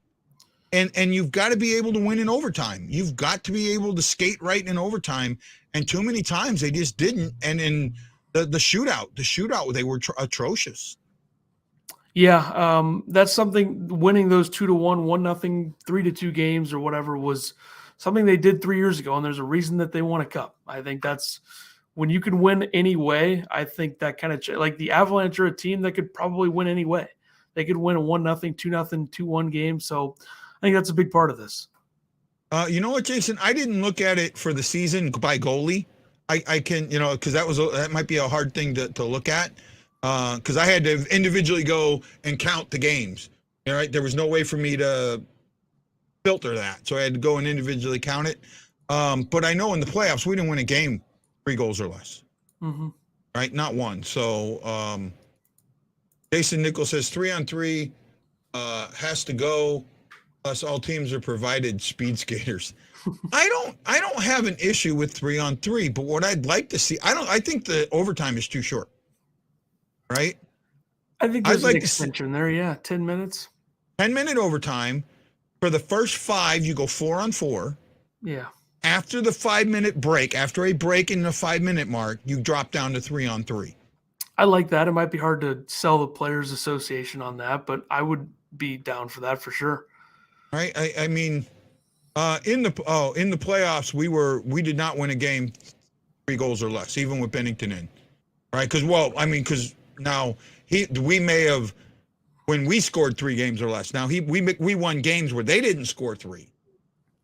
And you've got to be able to win in overtime. You've got to be able to skate right in overtime. And too many times they just didn't. And in the shootout, they were atrocious. Yeah, that's something. Winning those 2-1, 1-0, 3-2 games or whatever was something they did 3 years ago, and there's a reason that they won a cup. I think that's when you can win any way. I think that kind of like the Avalanche are a team that could probably win any way. They could win a 1-0, 2-0, 2-1 game. So I think that's a big part of this. You know what, Jason? I didn't look at it for the season by goalie. I can, you know, because that might be a hard thing to look at. Because I had to individually go and count the games. All right, there was no way for me to filter that, so I had to go and individually count it. But I know in the playoffs we didn't win a game 3 goals or less. Right, not one. So Jason Nichols says 3-on-3 has to go. Plus, all teams are provided speed skaters. I don't have an issue with 3-on-3, but what I'd like to see, I think the overtime is too short. Right? I think there's an extension there, 10 minutes. 10-minute overtime. For the first 5, you go 4-on-4. Yeah. After the 5-minute break, after a break in the 5-minute mark, you drop down to 3-on-3. I like that. It might be hard to sell the Players Association on that, but I would be down for that for sure. Right? I mean, in the playoffs, we did not win a game 3 goals or less, even with Bennington in. Right? Because now we may have, when we scored 3 games or less. Now we won games where they didn't score 3,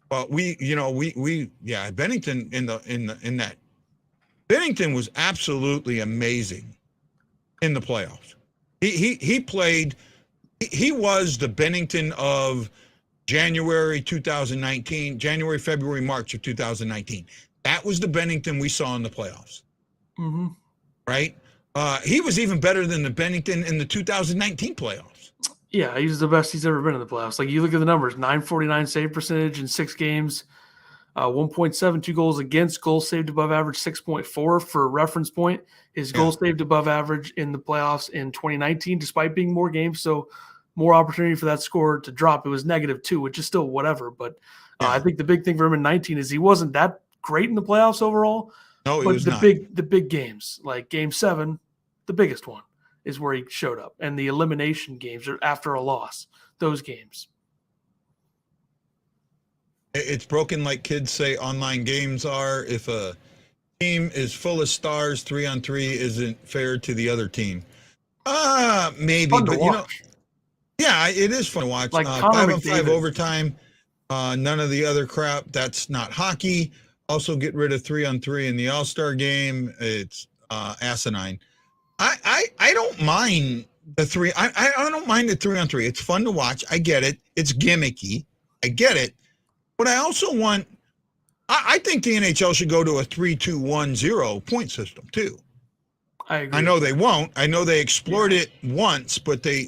but Bennington in that Bennington was absolutely amazing in the playoffs. He played. He was the Bennington of January 2019, January, February, March of 2019. That was the Bennington we saw in the playoffs. Right. He was even better than the Bennington in the 2019 playoffs. Yeah, he's the best he's ever been in the playoffs. Like, you look at the numbers, 949 save percentage in 6 games, 1.72 goals against, goals saved above average 6.4 for a reference point. His goals saved above average in the playoffs in 2019, despite being more games, so more opportunity for that score to drop. It was -2, which is still whatever. But I think the big thing for him in 19 is he wasn't that great in the playoffs overall. No, it but was the not. the big games, like Game 7, the biggest one, is where he showed up. And the elimination games are after a loss, those games. It's broken like kids say online games are. If a team is full of stars, 3-on-3 isn't fair to the other team. Maybe, Fun to but watch. Yeah, it is fun to watch. Like 5-on-5 McDavid. overtime, none of the other crap. That's not hockey. Also get rid of 3-on-3 in the All-Star game. It's asinine. I don't mind the three. I don't mind the 3-on-3. It's fun to watch. I get it. It's gimmicky. I get it. But I also want. I think the NHL should go to a 3-2-1-0 point system too. I agree. I know they won't. I know they explored it once, but they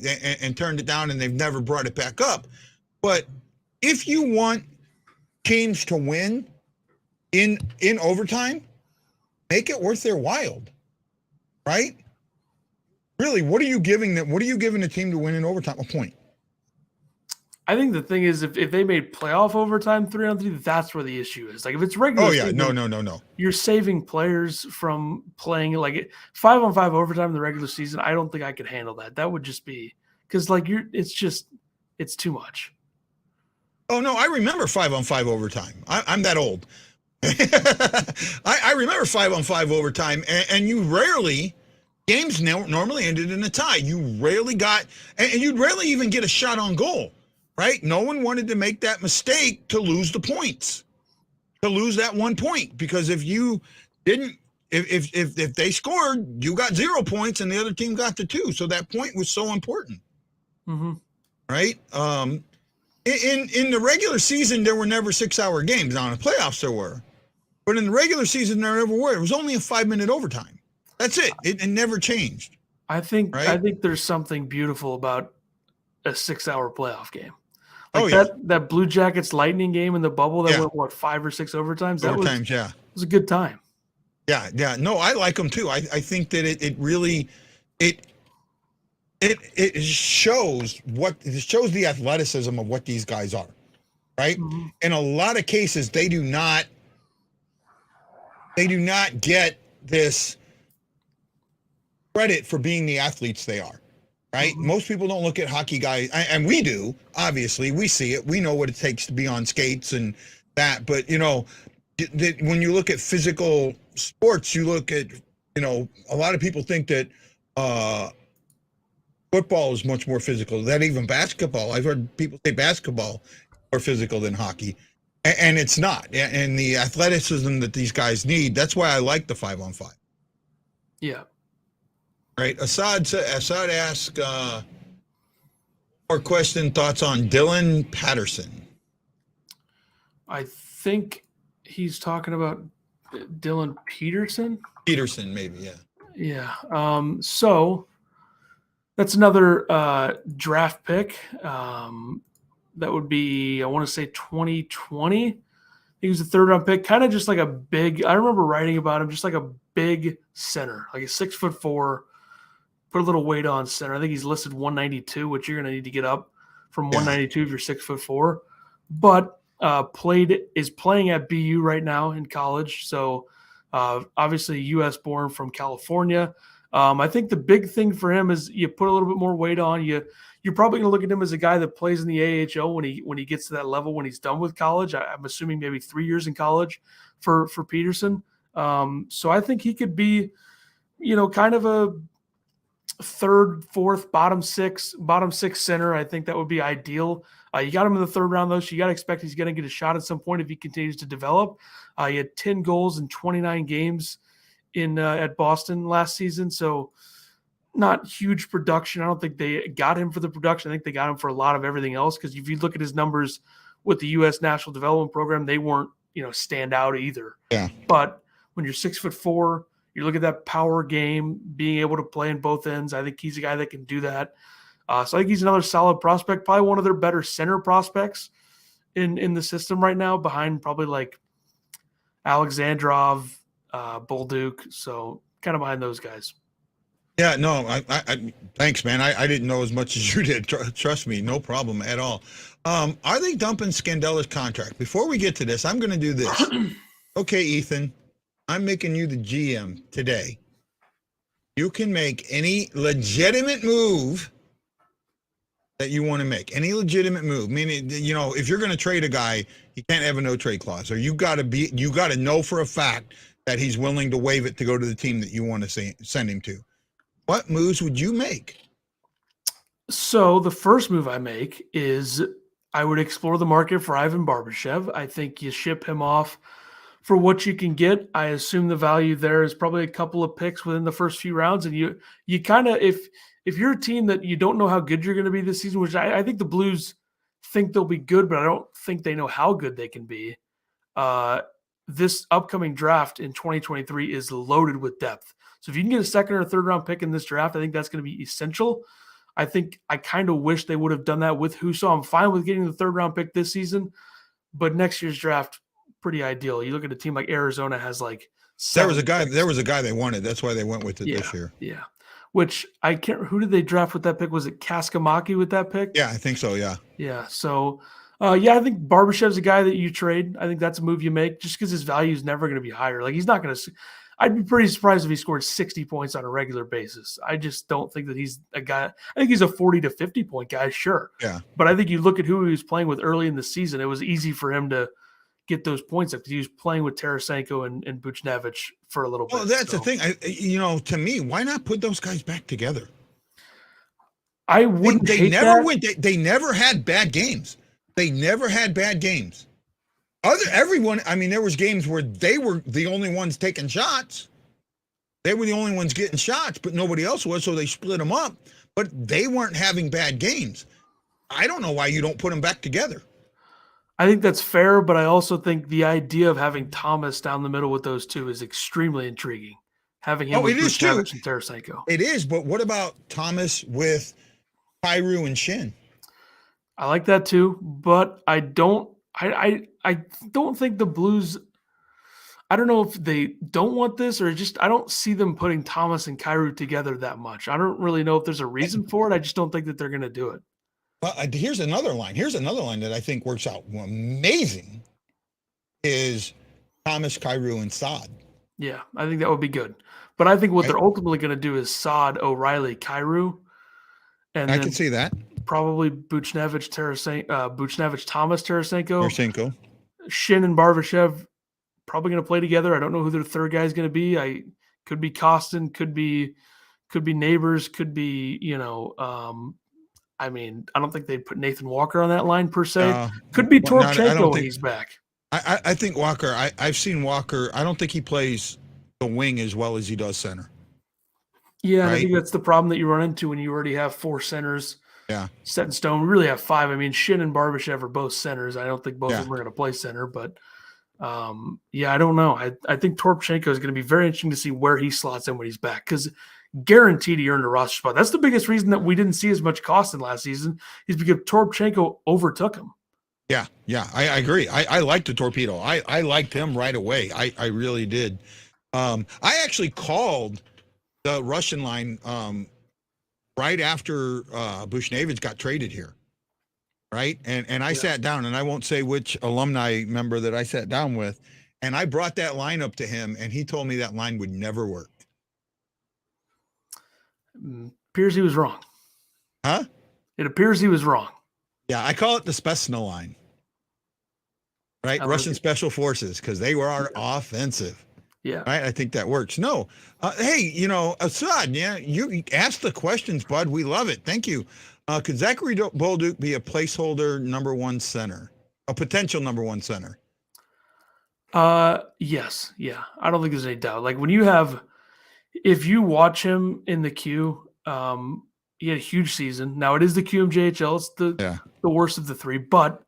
turned it down, and they've never brought it back up. But if you want teams to win in overtime, make it worth their while, right? Really, what are you giving them? What are you giving the team to win in overtime? A point. I think the thing is, if they made playoff overtime 3-on-3, that's where the issue is. Like if it's regular, season, no. You're saving players from playing like 5-on-5 overtime in the regular season. I don't think I could handle that. That would just be because like it's too much. Oh no, I remember 5-on-5 overtime. I'm that old. I remember 5-on-5 overtime, and you rarely. Games normally ended in a tie. You rarely got, and you'd rarely even get a shot on goal. Right? No one wanted to make that mistake to lose the points, to lose that 1 point. Because if you didn't, if they scored, you got 0 points and the other team got the 2. So that point was so important. Mm-hmm. Right? In the regular season, there were never 6-hour games. Now in the playoffs there were. But in the regular season, there never were. It was only a 5-minute overtime. That's it. It never changed. I think right? there's something beautiful about a 6-hour playoff game. Like oh yeah, that Blue Jackets Lightning game in the bubble that went 5 or 6 overtimes. That was a good time. Yeah. No, I like them too. I think that it really shows the athleticism of what these guys are, right? Mm-hmm. In a lot of cases, they do not get this credit for being the athletes they are. Right? Mm-hmm. Most people don't look at hockey guys, and we do. Obviously, we see it. We know what it takes to be on skates and that. But when you look at physical sports, you look at a lot of people think that football is much more physical. That even basketball. I've heard people say basketball is more physical than hockey, and it's not. And the athleticism that these guys need. That's why I like the 5-on-5. Yeah. Right. Assad asked more question, thoughts on Dylan Patterson. I think he's talking about Dylan Peterson. Peterson, maybe, yeah. Yeah. So that's another draft pick. That would be, I want to say 2020. He was a 3rd-round pick, kind of just like a big. I remember writing about him, just like a big center, like a 6'4". Put a little weight on center. I think he's listed 192, which you're going to need to get up from 192 if you're 6'4". But is playing at BU right now in college. So obviously U.S. born from California. I think the big thing for him is you put a little bit more weight on you. You're probably going to look at him as a guy that plays in the AHL when he gets to that level when he's done with college. I'm assuming maybe 3 years in college for Peterson. So I think he could be, kind of a 3rd, 4th, bottom six center. I think that would be ideal. You got him in the 3rd round, though, so you got to expect he's going to get a shot at some point if he continues to develop. He had 10 goals in 29 games at Boston last season, so not huge production. I don't think they got him for the production. I think they got him for a lot of everything else, because if you look at his numbers with the U.S. National Development Program, they weren't stand out either. Yeah. But when you're 6'4", you look at that power game, being able to play in both ends. I think he's a guy that can do that. So I think he's another solid prospect, probably one of their better center prospects in the system right now, behind probably like Alexandrov, Bolduc. So kind of behind those guys. Yeah, no, I thanks, man. I didn't know as much as you did. Trust me, no problem at all. Are they dumping Scandella's contract? Before we get to this, I'm going to do this. Okay, Ethan, I'm making you the GM today. You can make any legitimate move that you want to make. Any legitimate move. Meaning, if you're going to trade a guy, you can't have a no trade clause, or you got to know for a fact that he's willing to waive it to go to the team that you want to send him to. What moves would you make? So the first move I make is I would explore the market for Ivan Barbashev. I think you ship him off for what you can get, I assume the value there is probably a couple of picks within the first few rounds. And you kind of, if you're a team that you don't know how good you're going to be this season, which I think the Blues think they'll be good, but I don't think they know how good they can be. This upcoming draft in 2023 is loaded with depth. So if you can get a second or third round pick in this draft, I think that's going to be essential. I think I kind of wish they would have done that with Husso. I'm fine with getting the third round pick this season, but next year's draft, pretty ideal. You look at a team like Arizona has like there was a guy they wanted. That's why they went with it this year. Yeah. Which I can't, who did they draft with that pick? Was it Kaskamaki with that pick? Yeah, I think so. Yeah. Yeah. So, I think Barbashev's a guy that you trade. I think that's a move you make just because his value is never going to be higher. Like he's not going to, I'd be pretty surprised if he scored 60 points on a regular basis. I just don't think that he's a guy. I think he's a 40 to 50 point guy. Sure. Yeah. But I think you look at who he was playing with early in the season. It was easy for him to get those points up because he was playing with Tarasenko and Buchnevich for a little bit. Well, that's the thing. To me, why not put those guys back together? I wouldn't. They never went. They never had bad games. They never had bad games. Everyone. I mean, there was games where they were the only ones taking shots. They were the only ones getting shots, but nobody else was. So they split them up. But they weren't having bad games. I don't know why you don't put them back together. I think that's fair, but I also think the idea of having Thomas down the middle with those two is extremely intriguing. Having him with Buchnevich and Tarasenko. It is, but what about Thomas with Kyrou and Shin? I like that too, but I don't think the Blues, I don't know if they don't want this or just I don't see them putting Thomas and Kyrou together that much. I don't really know if there's a reason for it. I just don't think that they're going to do it. Here's another line. Here's another line that I think works out amazing is Thomas, Kyrou, and Saad. Yeah, I think that would be good. But I think what they're ultimately going to do is Saad, O'Reilly, Kyrou. And I can see that. Probably Buchnevich, Thomas, Tarasenko. Shin and Barbashev probably going to play together. I don't know who their third guy is going to be. Could be Kostin, could be Neighbors, could be, I mean, I don't think they'd put Nathan Walker on that line per se. Could be Torchenko when he's back. I think Walker, I've seen Walker. I don't think he plays the wing as well as he does center. Yeah, right? I think that's the problem that you run into when you already have four centers set in stone. We really have five. I mean, Shin and Barbashev are both centers. I don't think both of them are going to play center, but I don't know. I think Torchenko is going to be very interesting to see where he slots in when he's back because guaranteed he earned a roster spot. That's the biggest reason that we didn't see as much Kostin last season is because Torchenko overtook him. Yeah, I agree. I liked the torpedo. I liked him right away. I really did. I actually called the Russian line right after Buchnevich got traded here, right? And I sat down, and I won't say which alumni member that I sat down with, and I brought that line up to him, and he told me that line would never work. Appears he was wrong. Huh? It appears he was wrong. Yeah, I call it the Spetsnaz line. Right? Russian Special Forces, because they were offensive. Yeah. Right? I think that works. No. Hey, Assad, you asked the questions, bud. We love it. Thank you. Could Zachary Bolduc be a placeholder number one center? A potential number one center? Yes. Yeah. I don't think there's any doubt. Like if you watch him in the Q, he had a huge season. Now it is the QMJHL. It's the worst of the three, but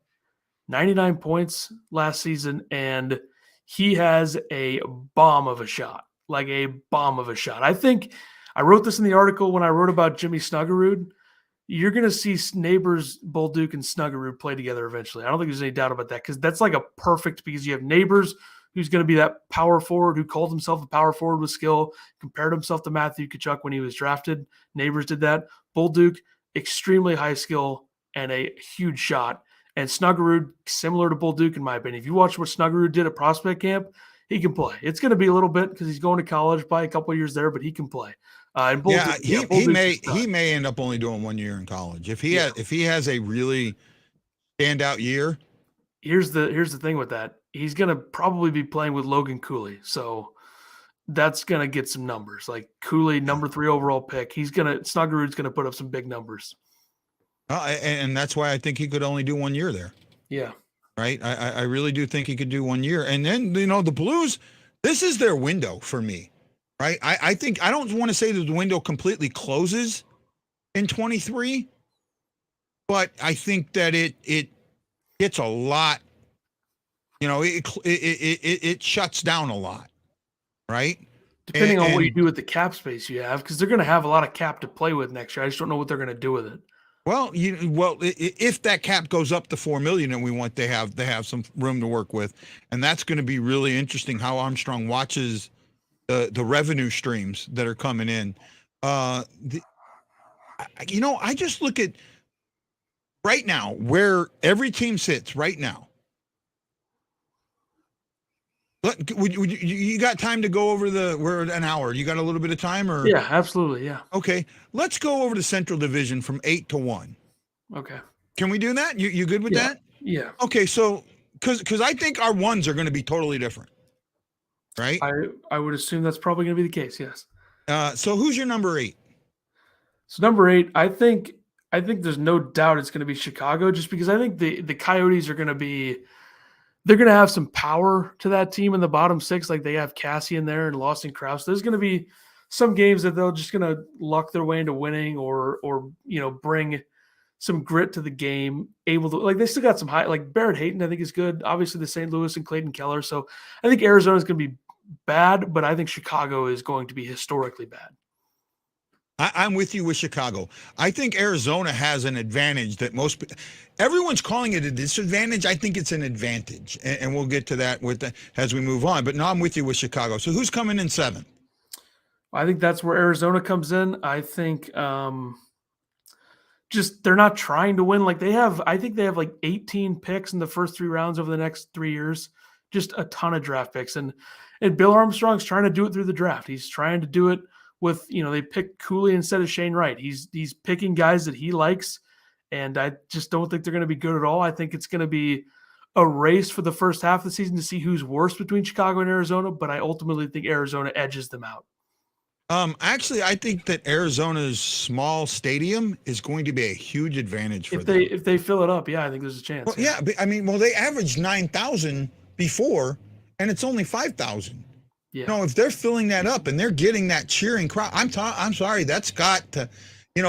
99 points last season, and he has a bomb of a shot, like a bomb of a shot. I think I wrote this in the article when I wrote about Jimmy Snuggerud. You're going to see Neighbors, Bolduc, and Snuggerud play together eventually. I don't think there's any doubt about that because that's like a perfect because you have Neighbors, who's going to be that power forward who called himself a power forward with skill, compared himself to Matthew Tkachuk when he was drafted. Neighbors did that. Bolduc, extremely high skill and a huge shot. And Snuggerud, similar to Bolduc, in my opinion. If you watch what Snuggerud did at prospect camp, he can play. It's going to be a little bit because he's going to college, probably a couple of years there, but he can play. And Bolduc, he may end up only doing 1 year in college if he has a really standout year. Here's the thing with that. He's going to probably be playing with Logan Cooley. So that's going to get some numbers. Like Cooley, number 3 overall pick. Snuggerud's going to put up some big numbers. And that's why I think he could only do 1 year there. Yeah. right? I really do think he could do 1 year. And then, the Blues, this is their window for me, right? I think, I don't want to say that the window completely closes in 23, but I think that it gets a lot, it shuts down a lot, right? Depending on what you do with the cap space you have, because they're going to have a lot of cap to play with next year. I just don't know what they're going to do with it. Well, if that cap goes up to $4 million, and we want they have some room to work with, and that's going to be really interesting how Armstrong watches the revenue streams that are coming in. I just look at right now where every team sits right now. You got time to go over we're at an hour. You got a little bit of time, or? Yeah, absolutely. Yeah. Okay. Let's go over the Central Division from 8 to 1. Okay. Can we do that? You good with that? Yeah. Okay. So, cause I think our ones are going to be totally different, right? I would assume that's probably going to be the case. Yes. So who's your number 8? So number 8, I think there's no doubt it's going to be Chicago, just because I think the Coyotes are going to be, they're going to have some power to that team in the bottom 6. Like they have Cassie in there and Lawson Krause. There's going to be some games that they're just going to luck their way into winning or bring some grit to the game, able to, like, they still got some high, like Barrett Hayton, I think is good. Obviously the St. Louis and Clayton Keller. So I think Arizona is going to be bad, but I think Chicago is going to be historically bad. I'm with you with Chicago. I think Arizona has an advantage that everyone's calling it a disadvantage. I think it's an advantage, and we'll get to that as we move on. But no, I'm with you with Chicago. So who's coming in 7th? I think that's where Arizona comes in. I think just they're not trying to win. Like I think they have like 18 picks in the first 3 rounds over the next 3 years. Just a ton of draft picks. And Bill Armstrong's trying to do it through the draft. He's trying to do it with, they picked Cooley instead of Shane Wright. He's picking guys that he likes, and I just don't think they're going to be good at all. I think it's going to be a race for the first half of the season to see who's worse between Chicago and Arizona, but I ultimately think Arizona edges them out. Actually, I think that Arizona's small stadium is going to be a huge advantage for them. If they fill it up, yeah, I think there's a chance. Well, yeah, they averaged 9,000 before, and it's only 5,000. Yeah. If they're filling that up and they're getting that cheering crowd, I'm sorry, that's got to,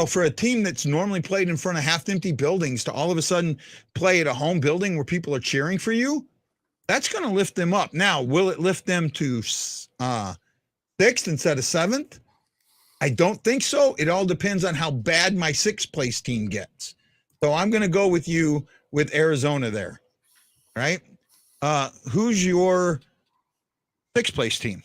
for a team that's normally played in front of half-empty buildings to all of a sudden play at a home building where people are cheering for you, that's going to lift them up. Now, will it lift them to 6th instead of 7th? I don't think so. It all depends on how bad my 6th place team gets. So I'm going to go with you with Arizona there, right? Who's your 6th place team?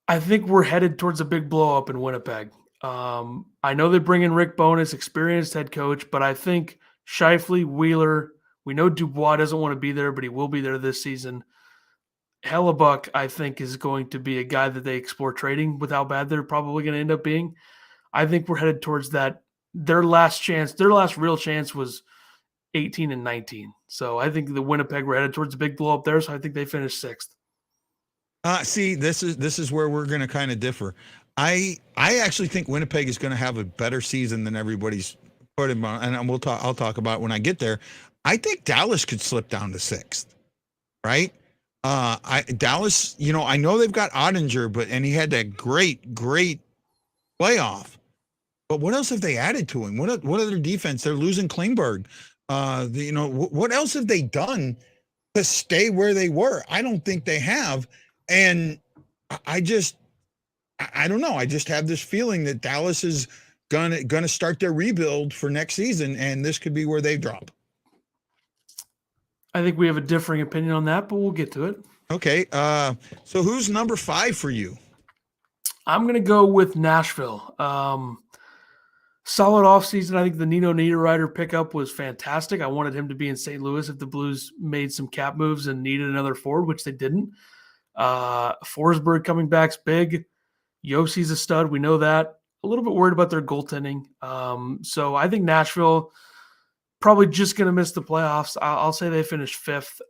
I think we're headed towards a big blow up in Winnipeg. I know they bring in Rick Bowness, experienced head coach, but I think Scheifele, Wheeler, we know Dubois doesn't want to be there, but he will be there this season. Hellebuck, I think, is going to be a guy that they explore trading with how bad they're probably going to end up being. I think we're headed towards that. Their last real chance was 18 and 19. So I think the Winnipeg were headed towards a big blow up there. So I think they finished 6th. See, this is where we're going to kind of differ. I actually think Winnipeg is going to have a better season than everybody's put him on, and I'll talk about it when I get there. I think Dallas could slip down to 6th, right? Dallas, I know they've got Ottinger, and he had that great playoff. But what else have they added to him? What other defense? They're losing Klingberg. What else have they done to stay where they were? I don't think they have. And I don't know. I just have this feeling that Dallas is gonna start their rebuild for next season, and this could be where they drop. I think we have a differing opinion on that, but we'll get to it. Okay. So who's number 5 for you? I'm going to go with Nashville. Solid offseason. I think the Nino Niederreiter pickup was fantastic. I wanted him to be in St. Louis if the Blues made some cap moves and needed another forward, which they didn't. Forsberg coming back's big. Yossi's a stud. We know that. A little bit worried about their goaltending. So I think Nashville probably just going to miss the playoffs. I'll say they finished 5th,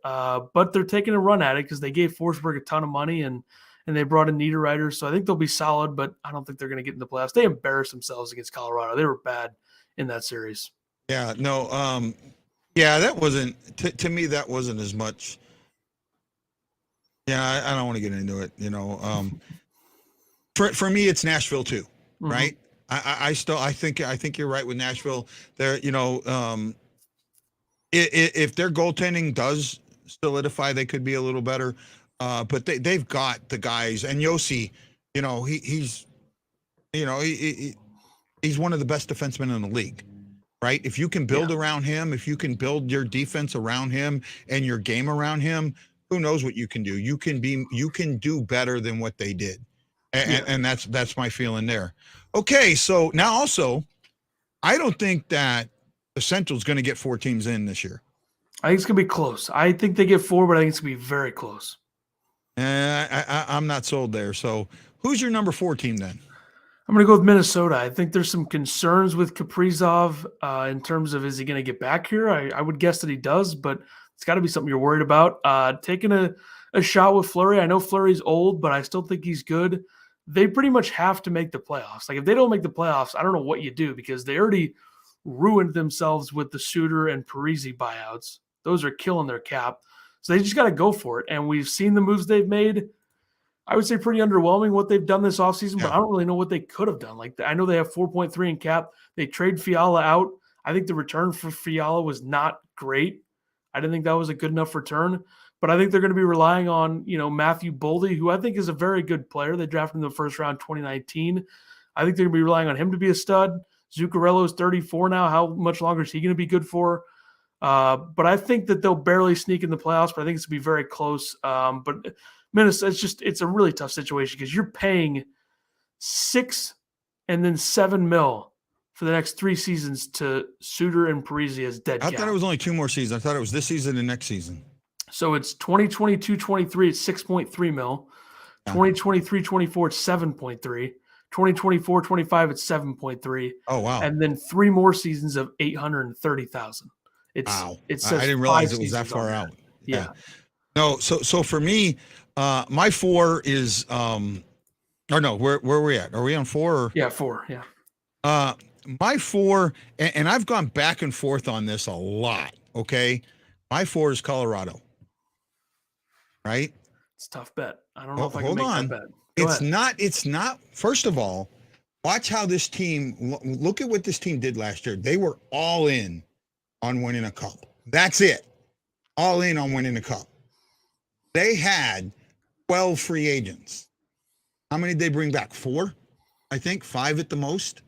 but they're taking a run at it because they gave Forsberg a ton of money and they brought in Niederreiter. So I think they'll be solid, but I don't think they're going to get in the playoffs. They embarrassed themselves against Colorado. They were bad in that series. Yeah, no. Yeah, that wasn't to me. That wasn't as much. Yeah, I don't want to get into it. For me, it's Nashville too, right? I think you're right with Nashville. There, if their goaltending does solidify, they could be a little better. But they've got the guys, and Yossi, he's he's one of the best defensemen in the league, right? If you can build around him, if you can build your defense around him and your game around him, who knows what you can do? You can do better than what they did, and that's my feeling there. Okay, so now also, I don't think that the Central's going to get 4 teams in this year. I think it's going to be close. I think they get 4, but I think it's going to be very close. I'm not sold there. So who's your number 4 team then? I'm going to go with Minnesota. I think there's some concerns with Kaprizov in terms of, is he going to get back here? I would guess that he does, but it's got to be something you're worried about. Taking a shot with Fleury. I know Fleury's old, but I still think he's good. They pretty much have to make the playoffs. Like, if they don't make the playoffs, I don't know what you do, because they already ruined themselves with the Suter and Parise buyouts. Those are killing their cap. So they just got to go for it. And we've seen the moves they've made. I would say pretty underwhelming what they've done this offseason, but I don't really know what they could have done. Like, I know they have 4.3 in cap. They trade Fiala out. I think the return for Fiala was not great. I didn't think that was a good enough return. But I think they're going to be relying on, Matthew Boldy, who I think is a very good player. They drafted him in the first round 2019. I think they're going to be relying on him to be a stud. Zuccarello's 34 now. How much longer is he going to be good for? But I think that they'll barely sneak in the playoffs, but I think it's going to be very close. But Minnesota, it's a really tough situation, because you're paying $6 and then $7 million for the next 3 seasons to Suter and Parise as dead cap. I thought it was only 2 more seasons. I thought it was this season and next season. So it's 2022-23, it's $6.3 million. 2023-24, it's 7.3. 2024-25, it's 7.3. Oh, wow. And then 3 more seasons of $830,000. Wow. It says I didn't realize it was that far out. Yeah. No, so for me, my 4 is or no, where are we at? Are we on 4 or? Yeah, 4, yeah. My 4, and I've gone back and forth on this a lot, okay? My 4 is Colorado. Right? It's a tough bet. I don't know if I can hold make on. that bet. It's not. First of all, watch how this team, look at what this team did last year. They were all in on winning a cup. That's it. All in on winning a cup. They had 12 free agents. How many did they bring back? 4? I think 5 at the most.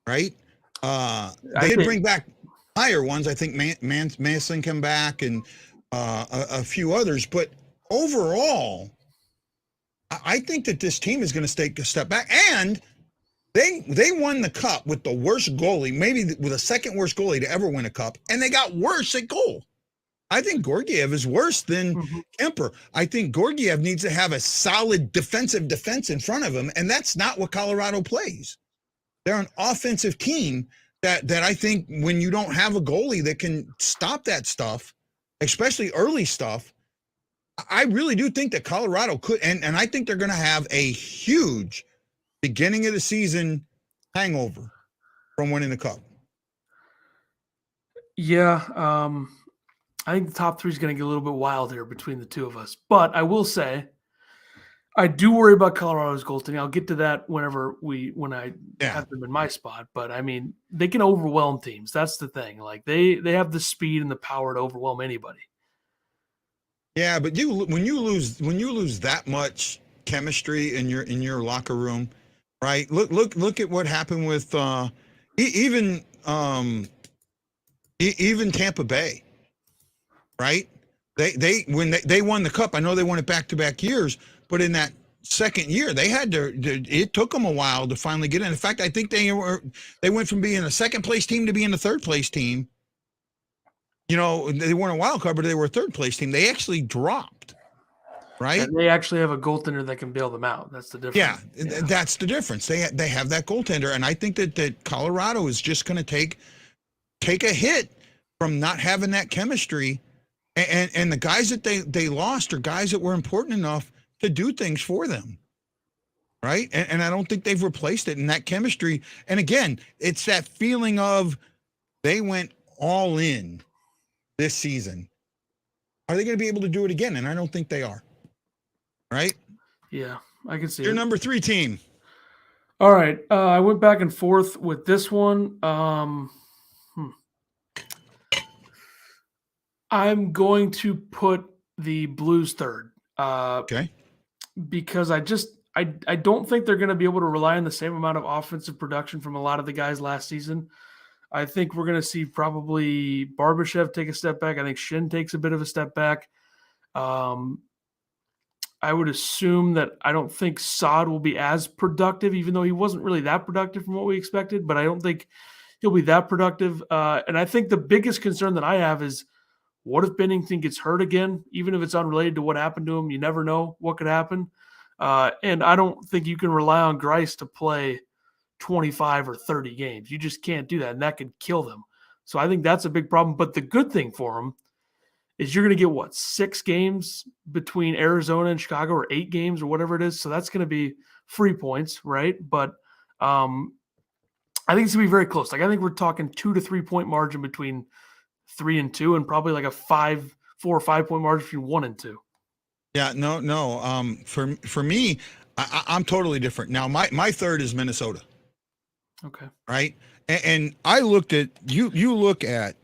Right? They did bring back higher ones. I think Manson came back, and a few others, but overall, I think that this team is going to take a step back, and they won the cup with the worst goalie, maybe with the second worst goalie to ever win a cup, and they got worse at goal. I think Georgiev is worse than Kemper. I think Georgiev needs to have a solid defense in front of him, and that's not what Colorado plays. They're an offensive team that I think, when you don't have a goalie that can stop that stuff, especially early stuff, I really do think that Colorado could, and I think they're going to have a huge beginning of the season hangover from winning the cup. Yeah, I think the top 3 is going to get a little bit wild here between the 2 of us. But I will say, I do worry about Colorado's goaltending. I'll get to that when I have them in my spot. But I mean, they can overwhelm teams. That's the thing. Like, they have the speed and the power to overwhelm anybody. Yeah, but when you lose that much chemistry in your locker room, right? Look at what happened with even Tampa Bay, right? When they won the cup, I know they won it back-to-back years, but in that second year, they had to. It took them a while to finally get in. In fact, I think they went from being a second-place team to being a third-place team. They weren't a wild card, but they were a third-place team. They actually dropped, right? And they actually have a goaltender that can bail them out. That's the difference. Yeah, that's the difference. They have that goaltender, and I think that Colorado is just going to take a hit from not having that chemistry. And the guys that they lost are guys that were important enough to do things for them, right? And I don't think they've replaced it in that chemistry. And again, it's that feeling of they went all in this season, are they going to be able to do it again? And I don't think they are. Right? Yeah, I can see Your it. number 3 team. All right. I went back and forth with this one. I'm going to put the Blues third. Okay. Because I don't think they're going to be able to rely on the same amount of offensive production from a lot of the guys last season. I think we're going to see probably Barbashev take a step back. I think Shin takes a bit of a step back. I would assume that I don't think Saad will be as productive, even though he wasn't really that productive from what we expected, but I don't think he'll be that productive. And I think the biggest concern that I have is, what if Bennington gets hurt again? Even if it's unrelated to what happened to him, you never know what could happen. And I don't think you can rely on Grice to play 25 or 30 games. You just can't do that, and that could kill them. So I think that's a big problem. But the good thing for him is you're going to get, 6 games between Arizona and Chicago, or 8 games or whatever it is. So that's going to be free points, right? But I think it's going to be very close. Like, I think we're talking 2 to 3 point margin between 3 and 2, and probably like a 4 or 5 point margin between 1 and 2. Yeah, no. For me, I'm totally different. Now, my third is Minnesota. Okay. Right. And I looked at you look at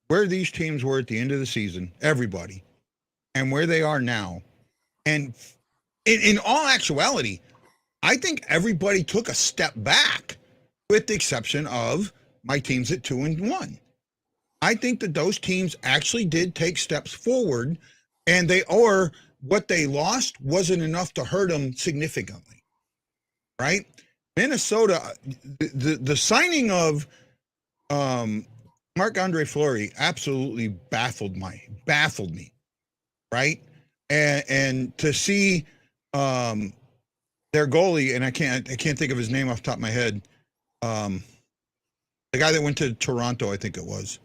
where these teams were at the end of the season, everybody, and where they are now. And in all actuality, I think everybody took a step back, with the exception of my teams at 2-1. I think that those teams actually did take steps forward, and what they lost wasn't enough to hurt them significantly. Right? Minnesota, the signing of Marc-Andre Fleury absolutely baffled me, right? And to see their goalie, and I can't think of his name off the top of my head, the guy that went to Toronto, I think it was.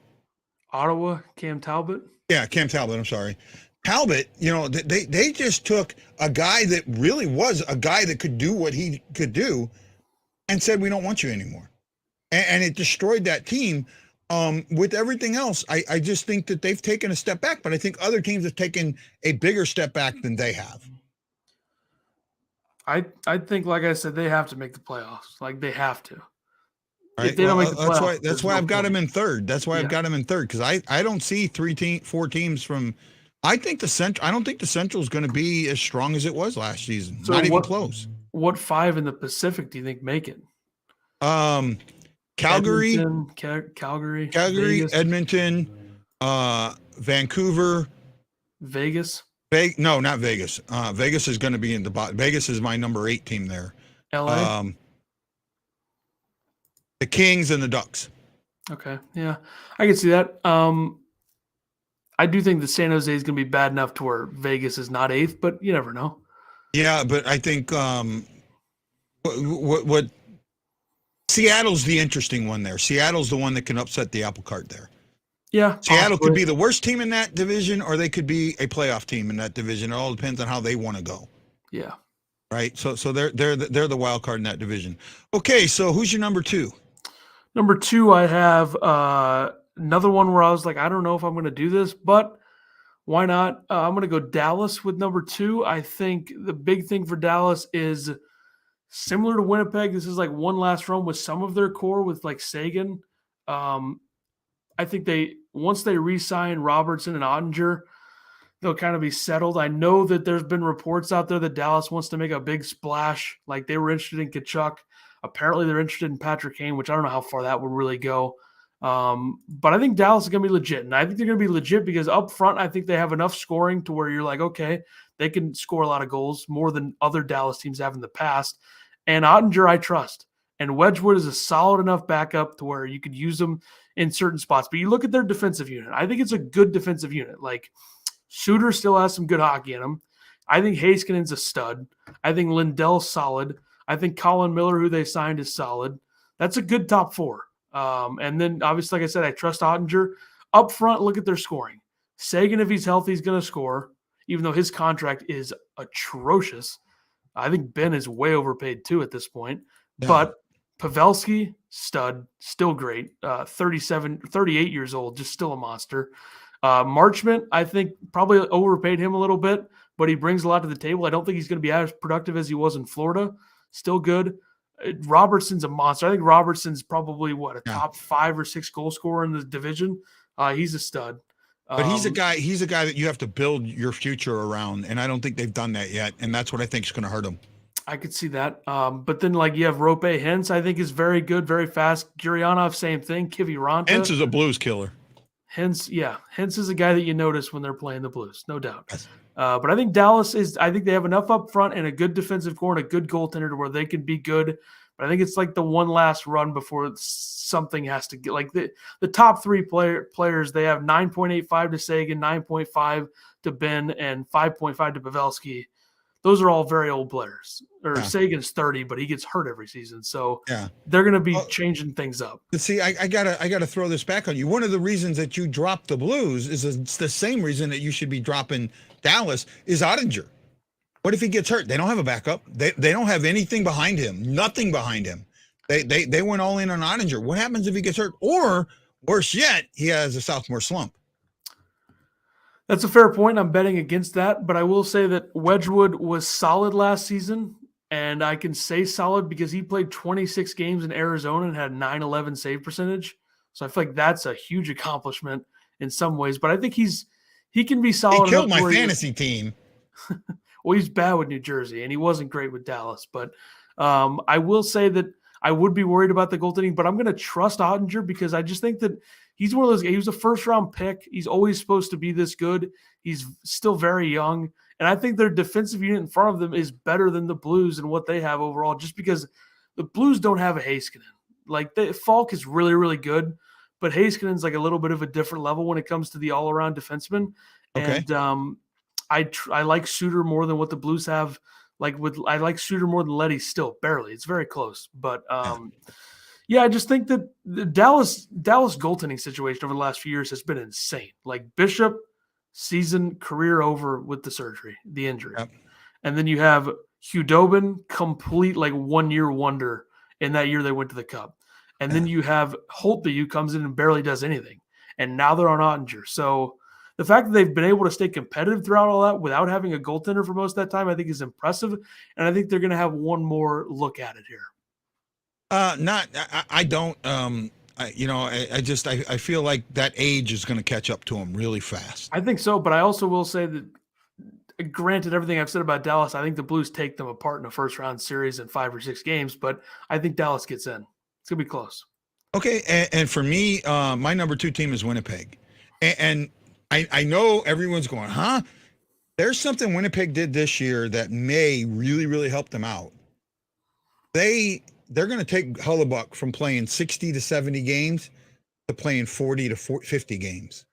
Ottawa, Cam Talbot? Yeah, Cam Talbot, I'm sorry. Talbot, they just took a guy that really was a guy that could do what he could do and said, we don't want you anymore. And it destroyed that team. With everything else, I just think that they've taken a step back, but I think other teams have taken a bigger step back than they have. I think, like I said, they have to make the playoffs. Like, they have to. Right? If they don't make the playoffs, that's why I've got them in third. That's why I've got them in third, because I don't see 4 teams from. I think I don't think the Central is going to be as strong as it was last season. So not even close. What 5 in the Pacific do you think make it? Calgary, Vegas. Edmonton, Vancouver, Vegas. No, not Vegas. Vegas is going to be in the bottom. Vegas is my number 8 team there. LA. The Kings and the Ducks. Okay, yeah, I can see that. I do think that San Jose is going to be bad enough to where Vegas is not 8th, but you never know. Yeah, but I think what Seattle's the interesting one there. Seattle's the one that can upset the apple cart there. Yeah, Seattle could be the worst team in that division, or they could be a playoff team in that division. It all depends on how they want to go. Yeah. Right. So they're the wild card in that division. Okay, so who's your number 2? Number 2, I have another one where I was like, I don't know if I'm going to do this, but why not? I'm going to go Dallas with number 2. I think the big thing for Dallas is similar to Winnipeg. This is like one last run with some of their core with like Sagan. I think once they re-sign Robertson and Ottinger, they'll kind of be settled. I know that there's been reports out there that Dallas wants to make a big splash. Like, they were interested in Tkachuk. Apparently they're interested in Patrick Kane, which I don't know how far that would really go. But I think Dallas is going to be legit. And I think they're going to be legit because up front, I think they have enough scoring to where you're like, okay, they can score a lot of goals, more than other Dallas teams have in the past. And Ottinger, I trust. And Wedgwood is a solid enough backup to where you could use them in certain spots. But you look at their defensive unit. I think it's a good defensive unit. Like, Suter still has some good hockey in him. I think Heiskanen's a stud. I think Lindell's solid. I think Colin Miller, who they signed, is solid. That's a good top 4. And then, obviously, like I said, I trust Ottinger. Up front, look at their scoring. Sagan, if he's healthy, is going to score, even though his contract is atrocious. I think Ben is way overpaid, too, at this point. Yeah. But Pavelski, stud, still great. 38 years old, just still a monster. Marchment, I think probably overpaid him a little bit, but he brings a lot to the table. I don't think he's going to be as productive as he was in Florida. Still good. Robertson's a monster. I think Robertson's probably top 5 or 6 goal scorer in the division. He's a stud. But he's a guy that you have to build your future around, and I don't think they've done that yet, and that's what I think is going to hurt him. I could see that. But then you have Rope Hintz, I think is very good, very fast. Gurianov, same thing. Kiviranta. Hintz is a Blues killer. Hintz is a guy that you notice when they're playing the Blues, no doubt. Yes. But I think Dallas I think they have enough up front and a good defensive core and a good goaltender to where they can be good. But I think it's like the one last run before something has to get the top 3 players. They have 9.85 to Sagan, 9.5 to Ben, and 5.5 to Pavelski. Those are all very old players. Sagan's 30, but he gets hurt every season. So they're going to be changing things up. But see, I gotta throw this back on you. One of the reasons that you dropped the Blues is it's the same reason that you should be dropping Dallas is Ottinger. What if he gets hurt? They don't have a backup. They don't have anything behind him. Nothing behind him. They went all in on Ottinger. What happens if he gets hurt? Or worse yet, he has a sophomore slump. That's a fair point. I'm betting against that, but I will say that Wedgwood was solid last season, and I can say solid because he played 26 games in Arizona and had 911 save percentage. So I feel like that's a huge accomplishment in some ways, but I think he can be solid. He killed my fantasy team. Well, he's bad with New Jersey, and he wasn't great with Dallas, but I will say that I would be worried about the goaltending, but I'm going to trust Ottinger because I just think that he's one of those guys. He was a first-round pick. He's always supposed to be this good. He's still very young, and I think their defensive unit in front of them is better than the Blues and what they have overall just because the Blues don't have a Heiskanen. Falk is really, really good, but Heiskanen's a little bit of a different level when it comes to the all-around defenseman. Okay. And I like Suter more than what the Blues have. I like Suter more than Leddy still, barely. It's very close. But, I just think that the Dallas goaltending situation over the last few years has been insane. Bishop, season, career over with the surgery, the injury. Yep. And then you have Hudobin, complete 1-year wonder in that year they went to the Cup. And then you have Holtby, who comes in and barely does anything. And now they're on Ottinger. So the fact that they've been able to stay competitive throughout all that without having a goaltender for most of that time, I think is impressive. And I think they're going to have one more look at it here. I don't. I feel like that age is going to catch up to him really fast. I think so, but I also will say that, granted everything I've said about Dallas, I think the Blues take them apart in a first-round series in 5 or 6 games, but I think Dallas gets in. It's going to be close. Okay, and for me, my number 2 team is Winnipeg. And I know everyone's going, huh? There's something Winnipeg did this year that may really, really help them out. They're going to take Hellebuyck from playing 60 to 70 games to playing 40 to 50 games.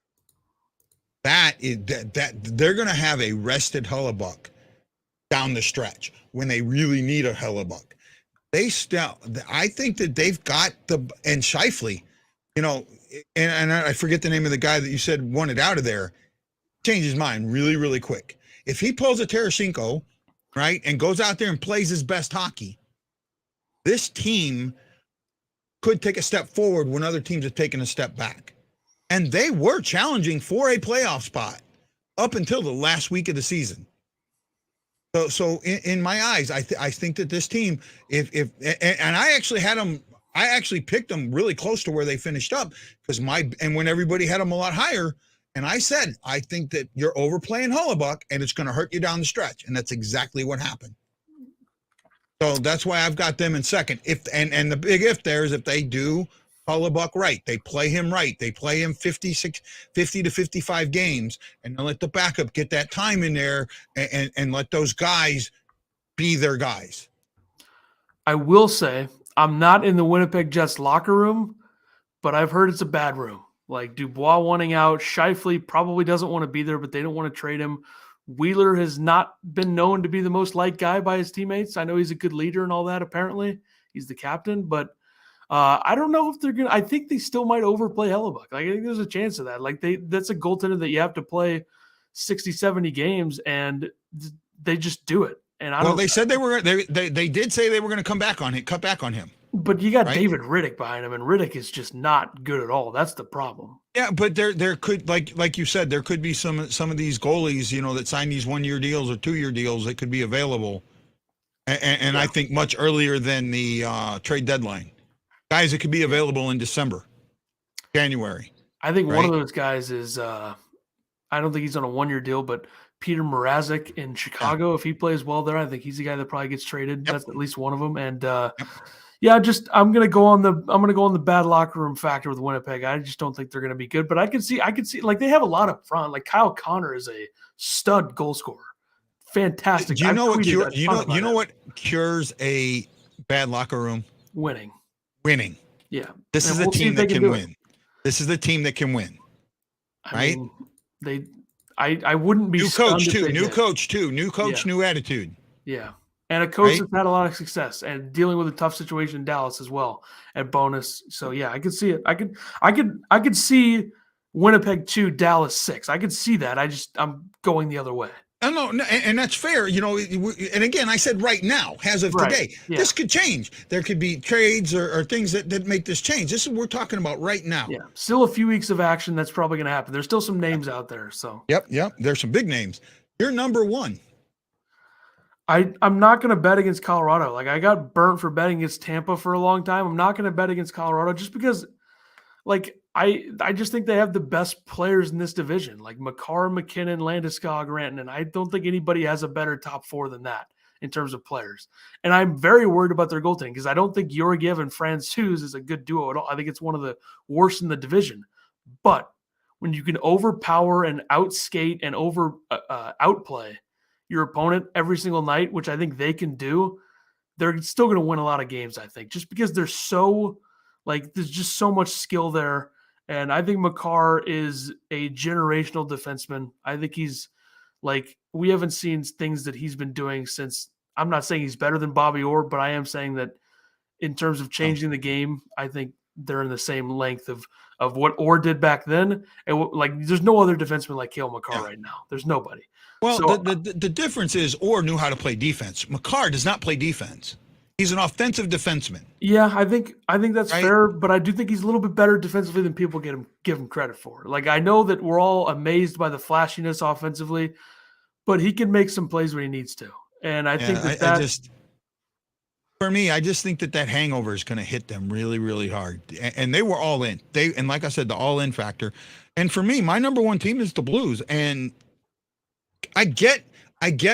That they're going to have a rested Hellebuyck down the stretch when they really need a Hellebuyck. I think that they've got and Scheifele, and I forget the name of the guy that you said wanted out of there, changed his mind really, really quick. If he pulls a Tarasenko, right, and goes out there and plays his best hockey, this team could take a step forward when other teams have taken a step back. And they were challenging for a playoff spot up until the last week of the season. So in my eyes, I think that this team, and I actually had them, I actually picked them really close to where they finished up and when everybody had them a lot higher, and I said, I think that you're overplaying Hellebuyck and it's going to hurt you down the stretch. And that's exactly what happened. So that's why I've got them in second. And the big if there is if they do Hellebuyck right, they play him right, they play him 50 to 55 games, and they'll let the backup get that time in there and let those guys be their guys. I will say I'm not in the Winnipeg Jets locker room, but I've heard it's a bad room. Dubois wanting out, Scheifele probably doesn't want to be there, but they don't want to trade him. Wheeler has not been known to be the most liked guy by his teammates. I know he's a good leader and all that, apparently. He's the captain, but I don't know if they're going to – I think they still might overplay Hellebuyck. I think there's a chance of that. That's a goaltender that you have to play 60, 70 games, and they just do it. And they said they were – they did say they were going to cut back on him. But you got Right? David Riddick behind him, and Riddick is just not good at all. That's the problem. Yeah, but there could, like you said, there could be some of these goalies, that sign these 1-year deals or 2-year deals that could be available, and I think much earlier than the trade deadline. Guys that could be available in December, January. I think one Right? of those guys is I don't think he's on a 1-year deal, but Peter Mrazek in Chicago. If he plays well there, I think he's the guy that probably gets traded. Yep. That's at least one of them. And I'm gonna go on the bad locker room factor with Winnipeg. I just don't think they're gonna be good. But I can see like they have a lot up front. Like Kyle Connor is a stud goal scorer, fantastic. Do you know what what cures a bad locker room? winning? Winning. Yeah, This is we'll a see team if they that can can do it. win. This is the team that can win. Right? I wouldn't be New coach stunned if too. they New did. coach too. New coach, new attitude. Yeah. And a coach Right? that's had a lot of success and dealing with a tough situation in Dallas as well at bonus. So yeah, I could see it. I could see Winnipeg 2, Dallas 6. I could see that. I'm going the other way. No, and that's fair. And again, I said right now, as of Right, today, yeah. this could change. There could be trades or things that make this change. This is what we're talking about right now. Yeah. Still a few weeks of action. That's probably going to happen. There's still some names out there. So Yep. There's some big names. You're number one. I'm not going to bet against Colorado. Like I got burnt for betting against Tampa for a long time. I'm not going to bet against Colorado just because I just think they have the best players in this division, like Makar, McKinnon, Landeskog, Rantanen, and I don't think anybody has a better top 4 than that in terms of players. And I'm very worried about their goaltending because I don't think Georgiev and Francouz is a good duo at all. I think it's one of the worst in the division. But when you can overpower and outskate and outplay your opponent every single night, which I think they can do, they're still going to win a lot of games, I think, just because they're so there's just so much skill there. And I think Makar is a generational defenseman. I think he's we haven't seen things that he's been doing since. I'm not saying he's better than Bobby Orr, but I am saying that in terms of changing the game, I think they're in the same length of what Orr did back then. And there's no other defenseman like Cale Makar right now. There's nobody. Well, So- the difference is Orr knew how to play defense. Makar does not play defense. He's an offensive defenseman. Yeah, I think that's Right? fair, but I do think he's a little bit better defensively than people give him credit for. I know that we're all amazed by the flashiness offensively, but he can make some plays when he needs to. And I think for me, I just think that hangover is going to hit them really, really hard. And they were all in. And like I said, the all-in factor. And for me, my number one team is the Blues. And I get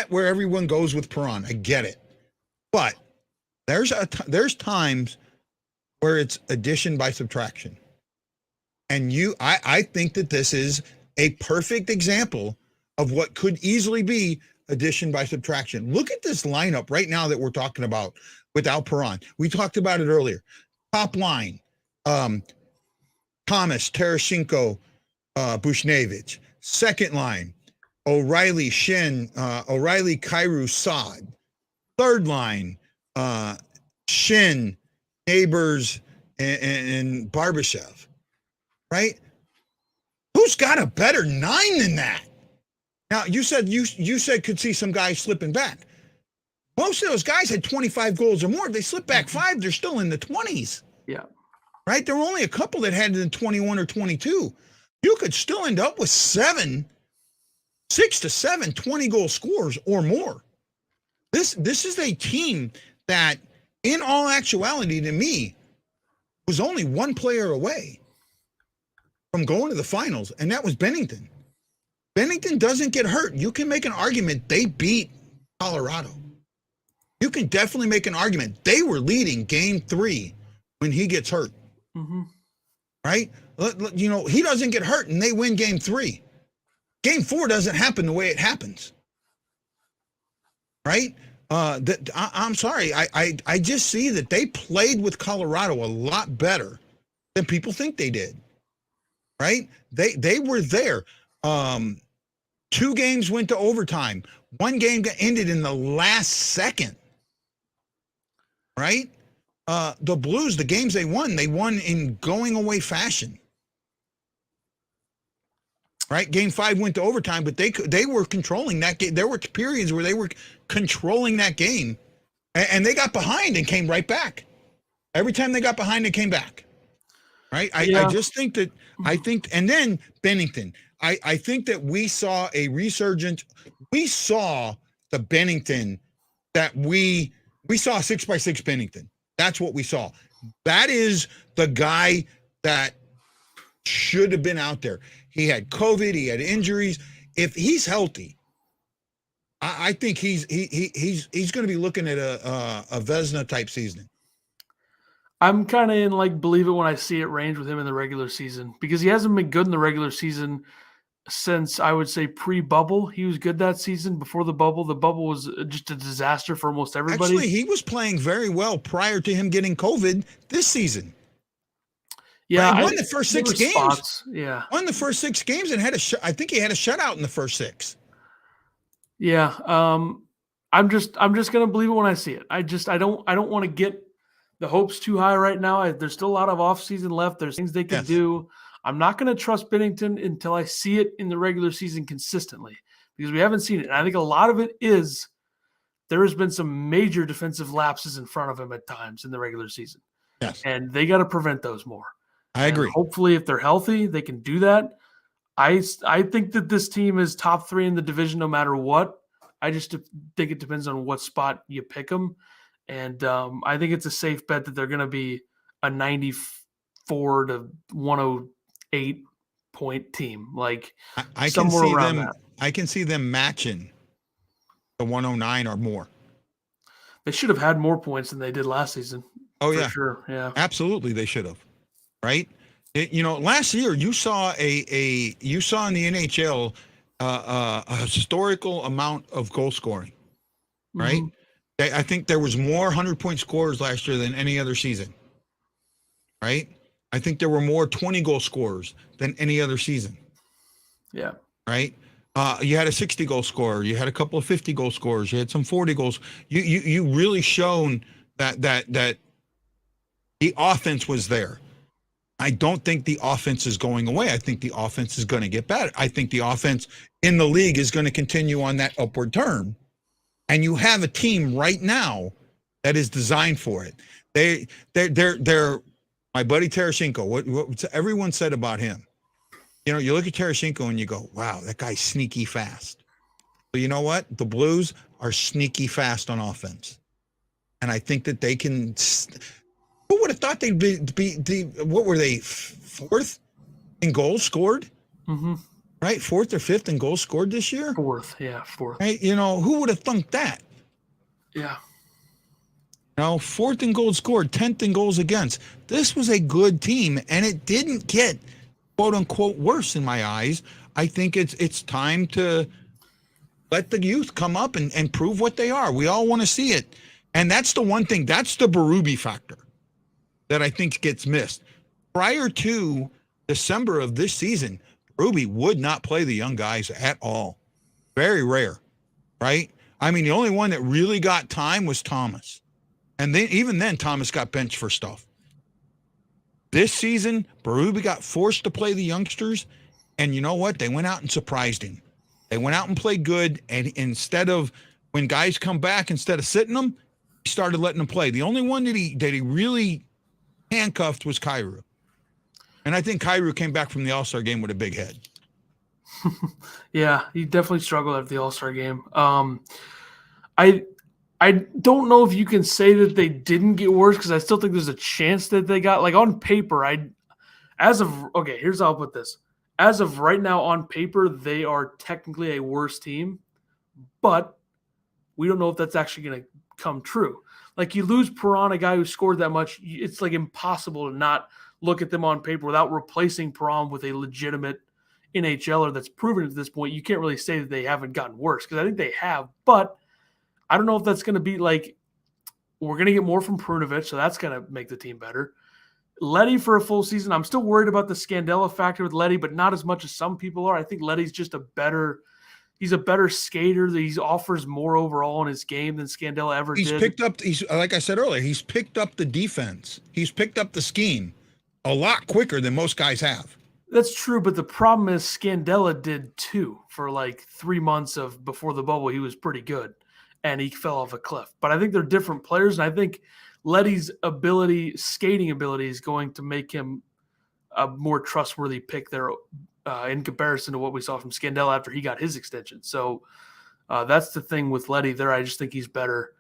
where everyone goes with Perron. I get it. But there's times where it's addition by subtraction. And I think that this is a perfect example of what could easily be addition by subtraction. Look at this lineup right now that we're talking about without Perron. We talked about it earlier. Top line, Thomas, Tarasenko, Bushnevich. Second line, O'Reilly, Shin, O'Reilly, Kyrou, Saad. Third line, Shin, Neighbors, and Barbashev. Right? Who's got a better 9 than that? Now, you said could see some guys slipping back. Most of those guys had 25 goals or more. If they slip back 5, they're still in the 20s. Yeah. Right? There were only a couple that had it in 21 or 22. You could still end up with 6 to 7 20-goal scores or more. This is a team that, in all actuality, to me, was only one player away from going to the finals, and that was Bennington. Bennington doesn't get hurt. You can make an argument they beat Colorado. You can definitely make an argument. They were leading game 3 when he gets hurt. Mm-hmm. Right? He doesn't get hurt and they win game 3. Game 4 doesn't happen the way it happens. Right? I'm sorry. I just see that they played with Colorado a lot better than people think they did. Right? They were there. 2 games went to overtime. 1 game got ended in the last second. Right? The Blues, the games they won in going away fashion. Right? Game 5 went to overtime, but they were controlling that game. There were periods where they were controlling that game, and they got behind and came right back. Every time they got behind, they came back. Right? Yeah. I just think that and then Bennington. I think that we saw a resurgent. We saw the Bennington that we saw 6x6 Bennington. That's what we saw. That is the guy that should have been out there. He had COVID, he had injuries. If he's healthy, I think he's going to be looking at a Vesna type season. I'm kind of in like believe it when I see it range with him in the regular season because he hasn't been good in the regular season since I would say pre-bubble. He was good that season. Before the bubble was just a disaster for almost everybody. Actually, he was playing very well prior to him getting COVID this season. Yeah, right? Won the first 6 games. Spots. Yeah, won the first 6 games and had I think he had a shutout in the first 6. Yeah, I'm just gonna believe it when I see it. I don't want to get the hopes too high right now. There's still a lot of offseason left. There's things they can do. I'm not going to trust Bennington until I see it in the regular season consistently because we haven't seen it. And I think a lot of it is there has been some major defensive lapses in front of him at times in the regular season. Yes. And they got to prevent those more. I agree. Hopefully, if they're healthy, they can do that. I think that this team is top 3 in the division no matter what. I just think it depends on what spot you pick them. And I think it's a safe bet that they're going to be a 94 to 108 point team. Like I can somewhere see around them. that. I can see them matching the 109 or more. They should have had more points than they did last season. Oh for yeah, sure. Yeah, absolutely. They should have. Right. Last year you saw in the NHL a historical amount of goal scoring. Right. Mm-hmm. I think there was more 100-point scorers last year than any other season. Right? I think there were more 20-goal scorers than any other season. Yeah. Right? You had a 60-goal scorer. You had a couple of 50-goal scorers. You had some 40 goals. You really shown that the offense was there. I don't think the offense is going away. I think the offense is going to get better. I think the offense in the league is going to continue on that upward turn. And you have a team right now that is designed for it. They're my buddy Tarasenko. What everyone said about him. You look at Tarasenko and you go, wow, that guy's sneaky fast. But you know what? The Blues are sneaky fast on offense. And I think that they can. Who would have thought they'd be what were they, 4th in goals scored? Mm-hmm. Right, 4th or 5th in goals scored this year. 4th, yeah, 4th. Right, who would have thunk that? Yeah. 4th in goals scored, 10th in goals against. This was a good team, and it didn't get quote unquote worse in my eyes. I think it's time to let the youth come up and prove what they are. We all want to see it, and that's the one thing. That's the Berube factor that I think gets missed. Prior to December of this season, Berube would not play the young guys at all. Very rare, right? I mean, the only one that really got time was Thomas. And then even then, Thomas got benched for stuff. This season, Berube got forced to play the youngsters, and you know what? They went out and surprised him. They went out and played good, and instead of, when guys come back, instead of sitting them, he started letting them play. The only one that he really handcuffed was Kyrou. And I think Kyrou came back from the All-Star game with a big head. Yeah, he definitely struggled at the All-Star game. I don't know if you can say that they didn't get worse because I still think there's a chance that they got, like on paper, here's how I'll put this. As of right now on paper, they are technically a worse team, but we don't know if that's actually going to come true. Like you lose Perron, a guy who scored that much, it's like impossible to not look at them on paper without replacing Perron with a legitimate NHLer that's proven at this point. You can't really say that they haven't gotten worse because I think they have, but I don't know if that's going to be like we're going to get more from Perunovic, so that's going to make the team better. Leddy for a full season. I'm still worried about the Scandella factor with Leddy, but not as much as some people are. I think Leddy's just he's a better skater. He offers more overall in his game than Scandella ever did. He's like I said earlier, he's picked up the defense. He's picked up the scheme a lot quicker than most guys have. That's true, but the problem is Scandella did too. For like 3 months before the bubble, he was pretty good. and he fell off a cliff. But I think they're different players, and I think Leddy's skating ability is going to make him a more trustworthy pick there in comparison to what we saw from Scandella after he got his extension. So that's the thing with Leddy there. I just think he's better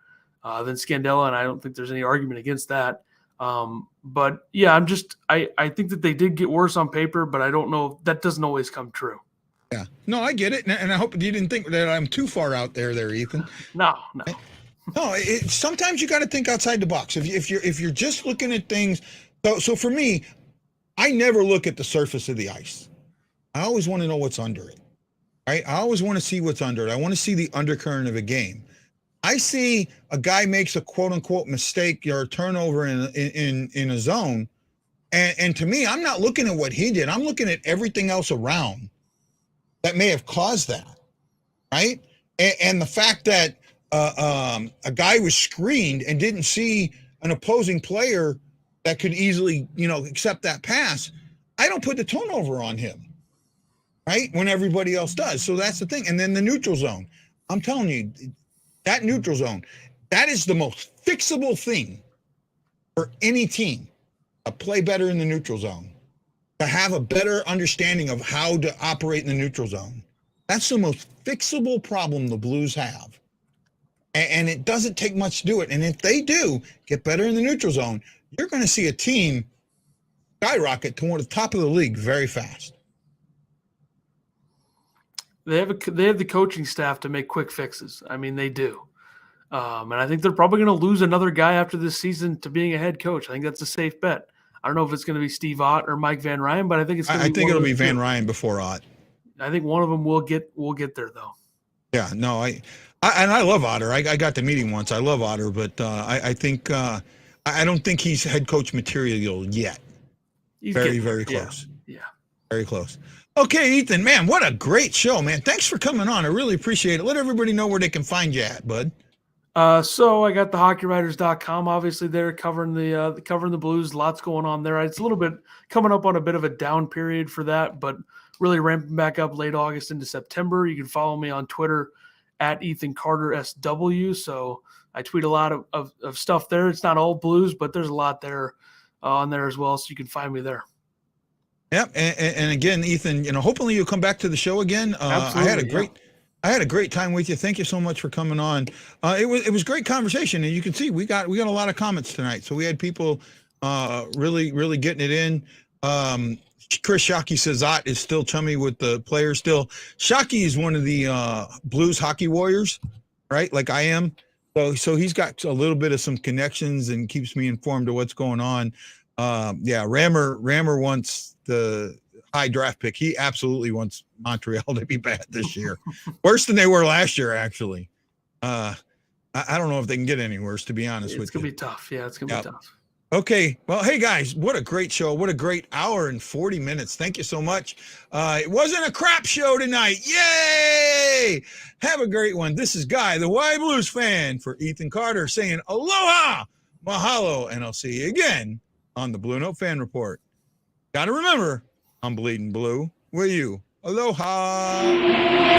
than Scandella, and I don't think there's any argument against that. But yeah, I think that they did get worse on paper, but I don't know. That doesn't always come true. Yeah. No, I get it. And I hope you didn't think that I'm too far out there, Ethan. No. No, sometimes you got to think outside the box. If you're just looking at things. So for me, I never look at the surface of the ice. I always want to know what's under it. Right? I always want to see what's under it. I want to see the undercurrent of a game. I see a guy makes a quote unquote mistake or a turnover in a zone. And to me, I'm not looking at what he did. I'm looking at everything else around that may have caused that. Right. And the fact that a guy was screened and didn't see an opposing player that could easily, accept that pass. I don't put the turnover on him. Right. When everybody else does. So that's the thing. And then the neutral zone. I'm telling you, that neutral zone, that is the most fixable thing for any team to play better in the neutral zone, to have a better understanding of how to operate in the neutral zone. That's the most fixable problem the Blues have. And it doesn't take much to do it. And if they do get better in the neutral zone, you're going to see a team skyrocket toward the top of the league very fast. They have the coaching staff to make quick fixes. I mean, they do. And I think they're probably going to lose another guy after this season to being a head coach. I think that's a safe bet. I don't know if it's going to be Steve Ott or Mike Van Ryn, but I think it's going to be it'll be Van Ryn before Ott. I think one of them will get there, though. Yeah, no, I love Otter. I got to meet him once. I love Otter, but I think I don't think he's head coach material yet. He's very close. Yeah. Very close. Okay, Ethan, man, what a great show, man. Thanks for coming on. I really appreciate it. Let everybody know where they can find you at, bud. So I got the hockeywriters.com, obviously they're covering the Blues. Lots going on there. It's a little bit coming up on a bit of a down period for that, but really ramping back up late August into September. You can follow me on Twitter at Ethan Carter SW. So I tweet a lot of stuff there. It's not all Blues, but there's a lot there on there as well. So you can find me there. Yep, and again, Ethan, hopefully you'll come back to the show again. Absolutely, I had a great time with you. Thank you so much for coming on. It was great conversation, and you can see we got a lot of comments tonight. So we had people really getting it in. Chris Shockey says Ott is still chummy with the players. Still, Shockey is one of the Blues hockey warriors, right? Like I am. So he's got a little bit of some connections and keeps me informed of what's going on. Rammer wants the high draft pick. He absolutely wants Montreal to be bad this year. Worse than they were last year, actually. I don't know if they can get any worse, to be honest with you. It's going to be tough. Yeah, it's going to be tough. Okay. Well, hey, guys, what a great show. What a great hour and 40 minutes. Thank you so much. It wasn't a crap show tonight. Yay! Have a great one. This is Guy, the Y Blues fan, for Ethan Carter, saying aloha, mahalo, and I'll see you again on the BlueNote Fan Report. Got to remember, I'm bleeding blue with you. Aloha.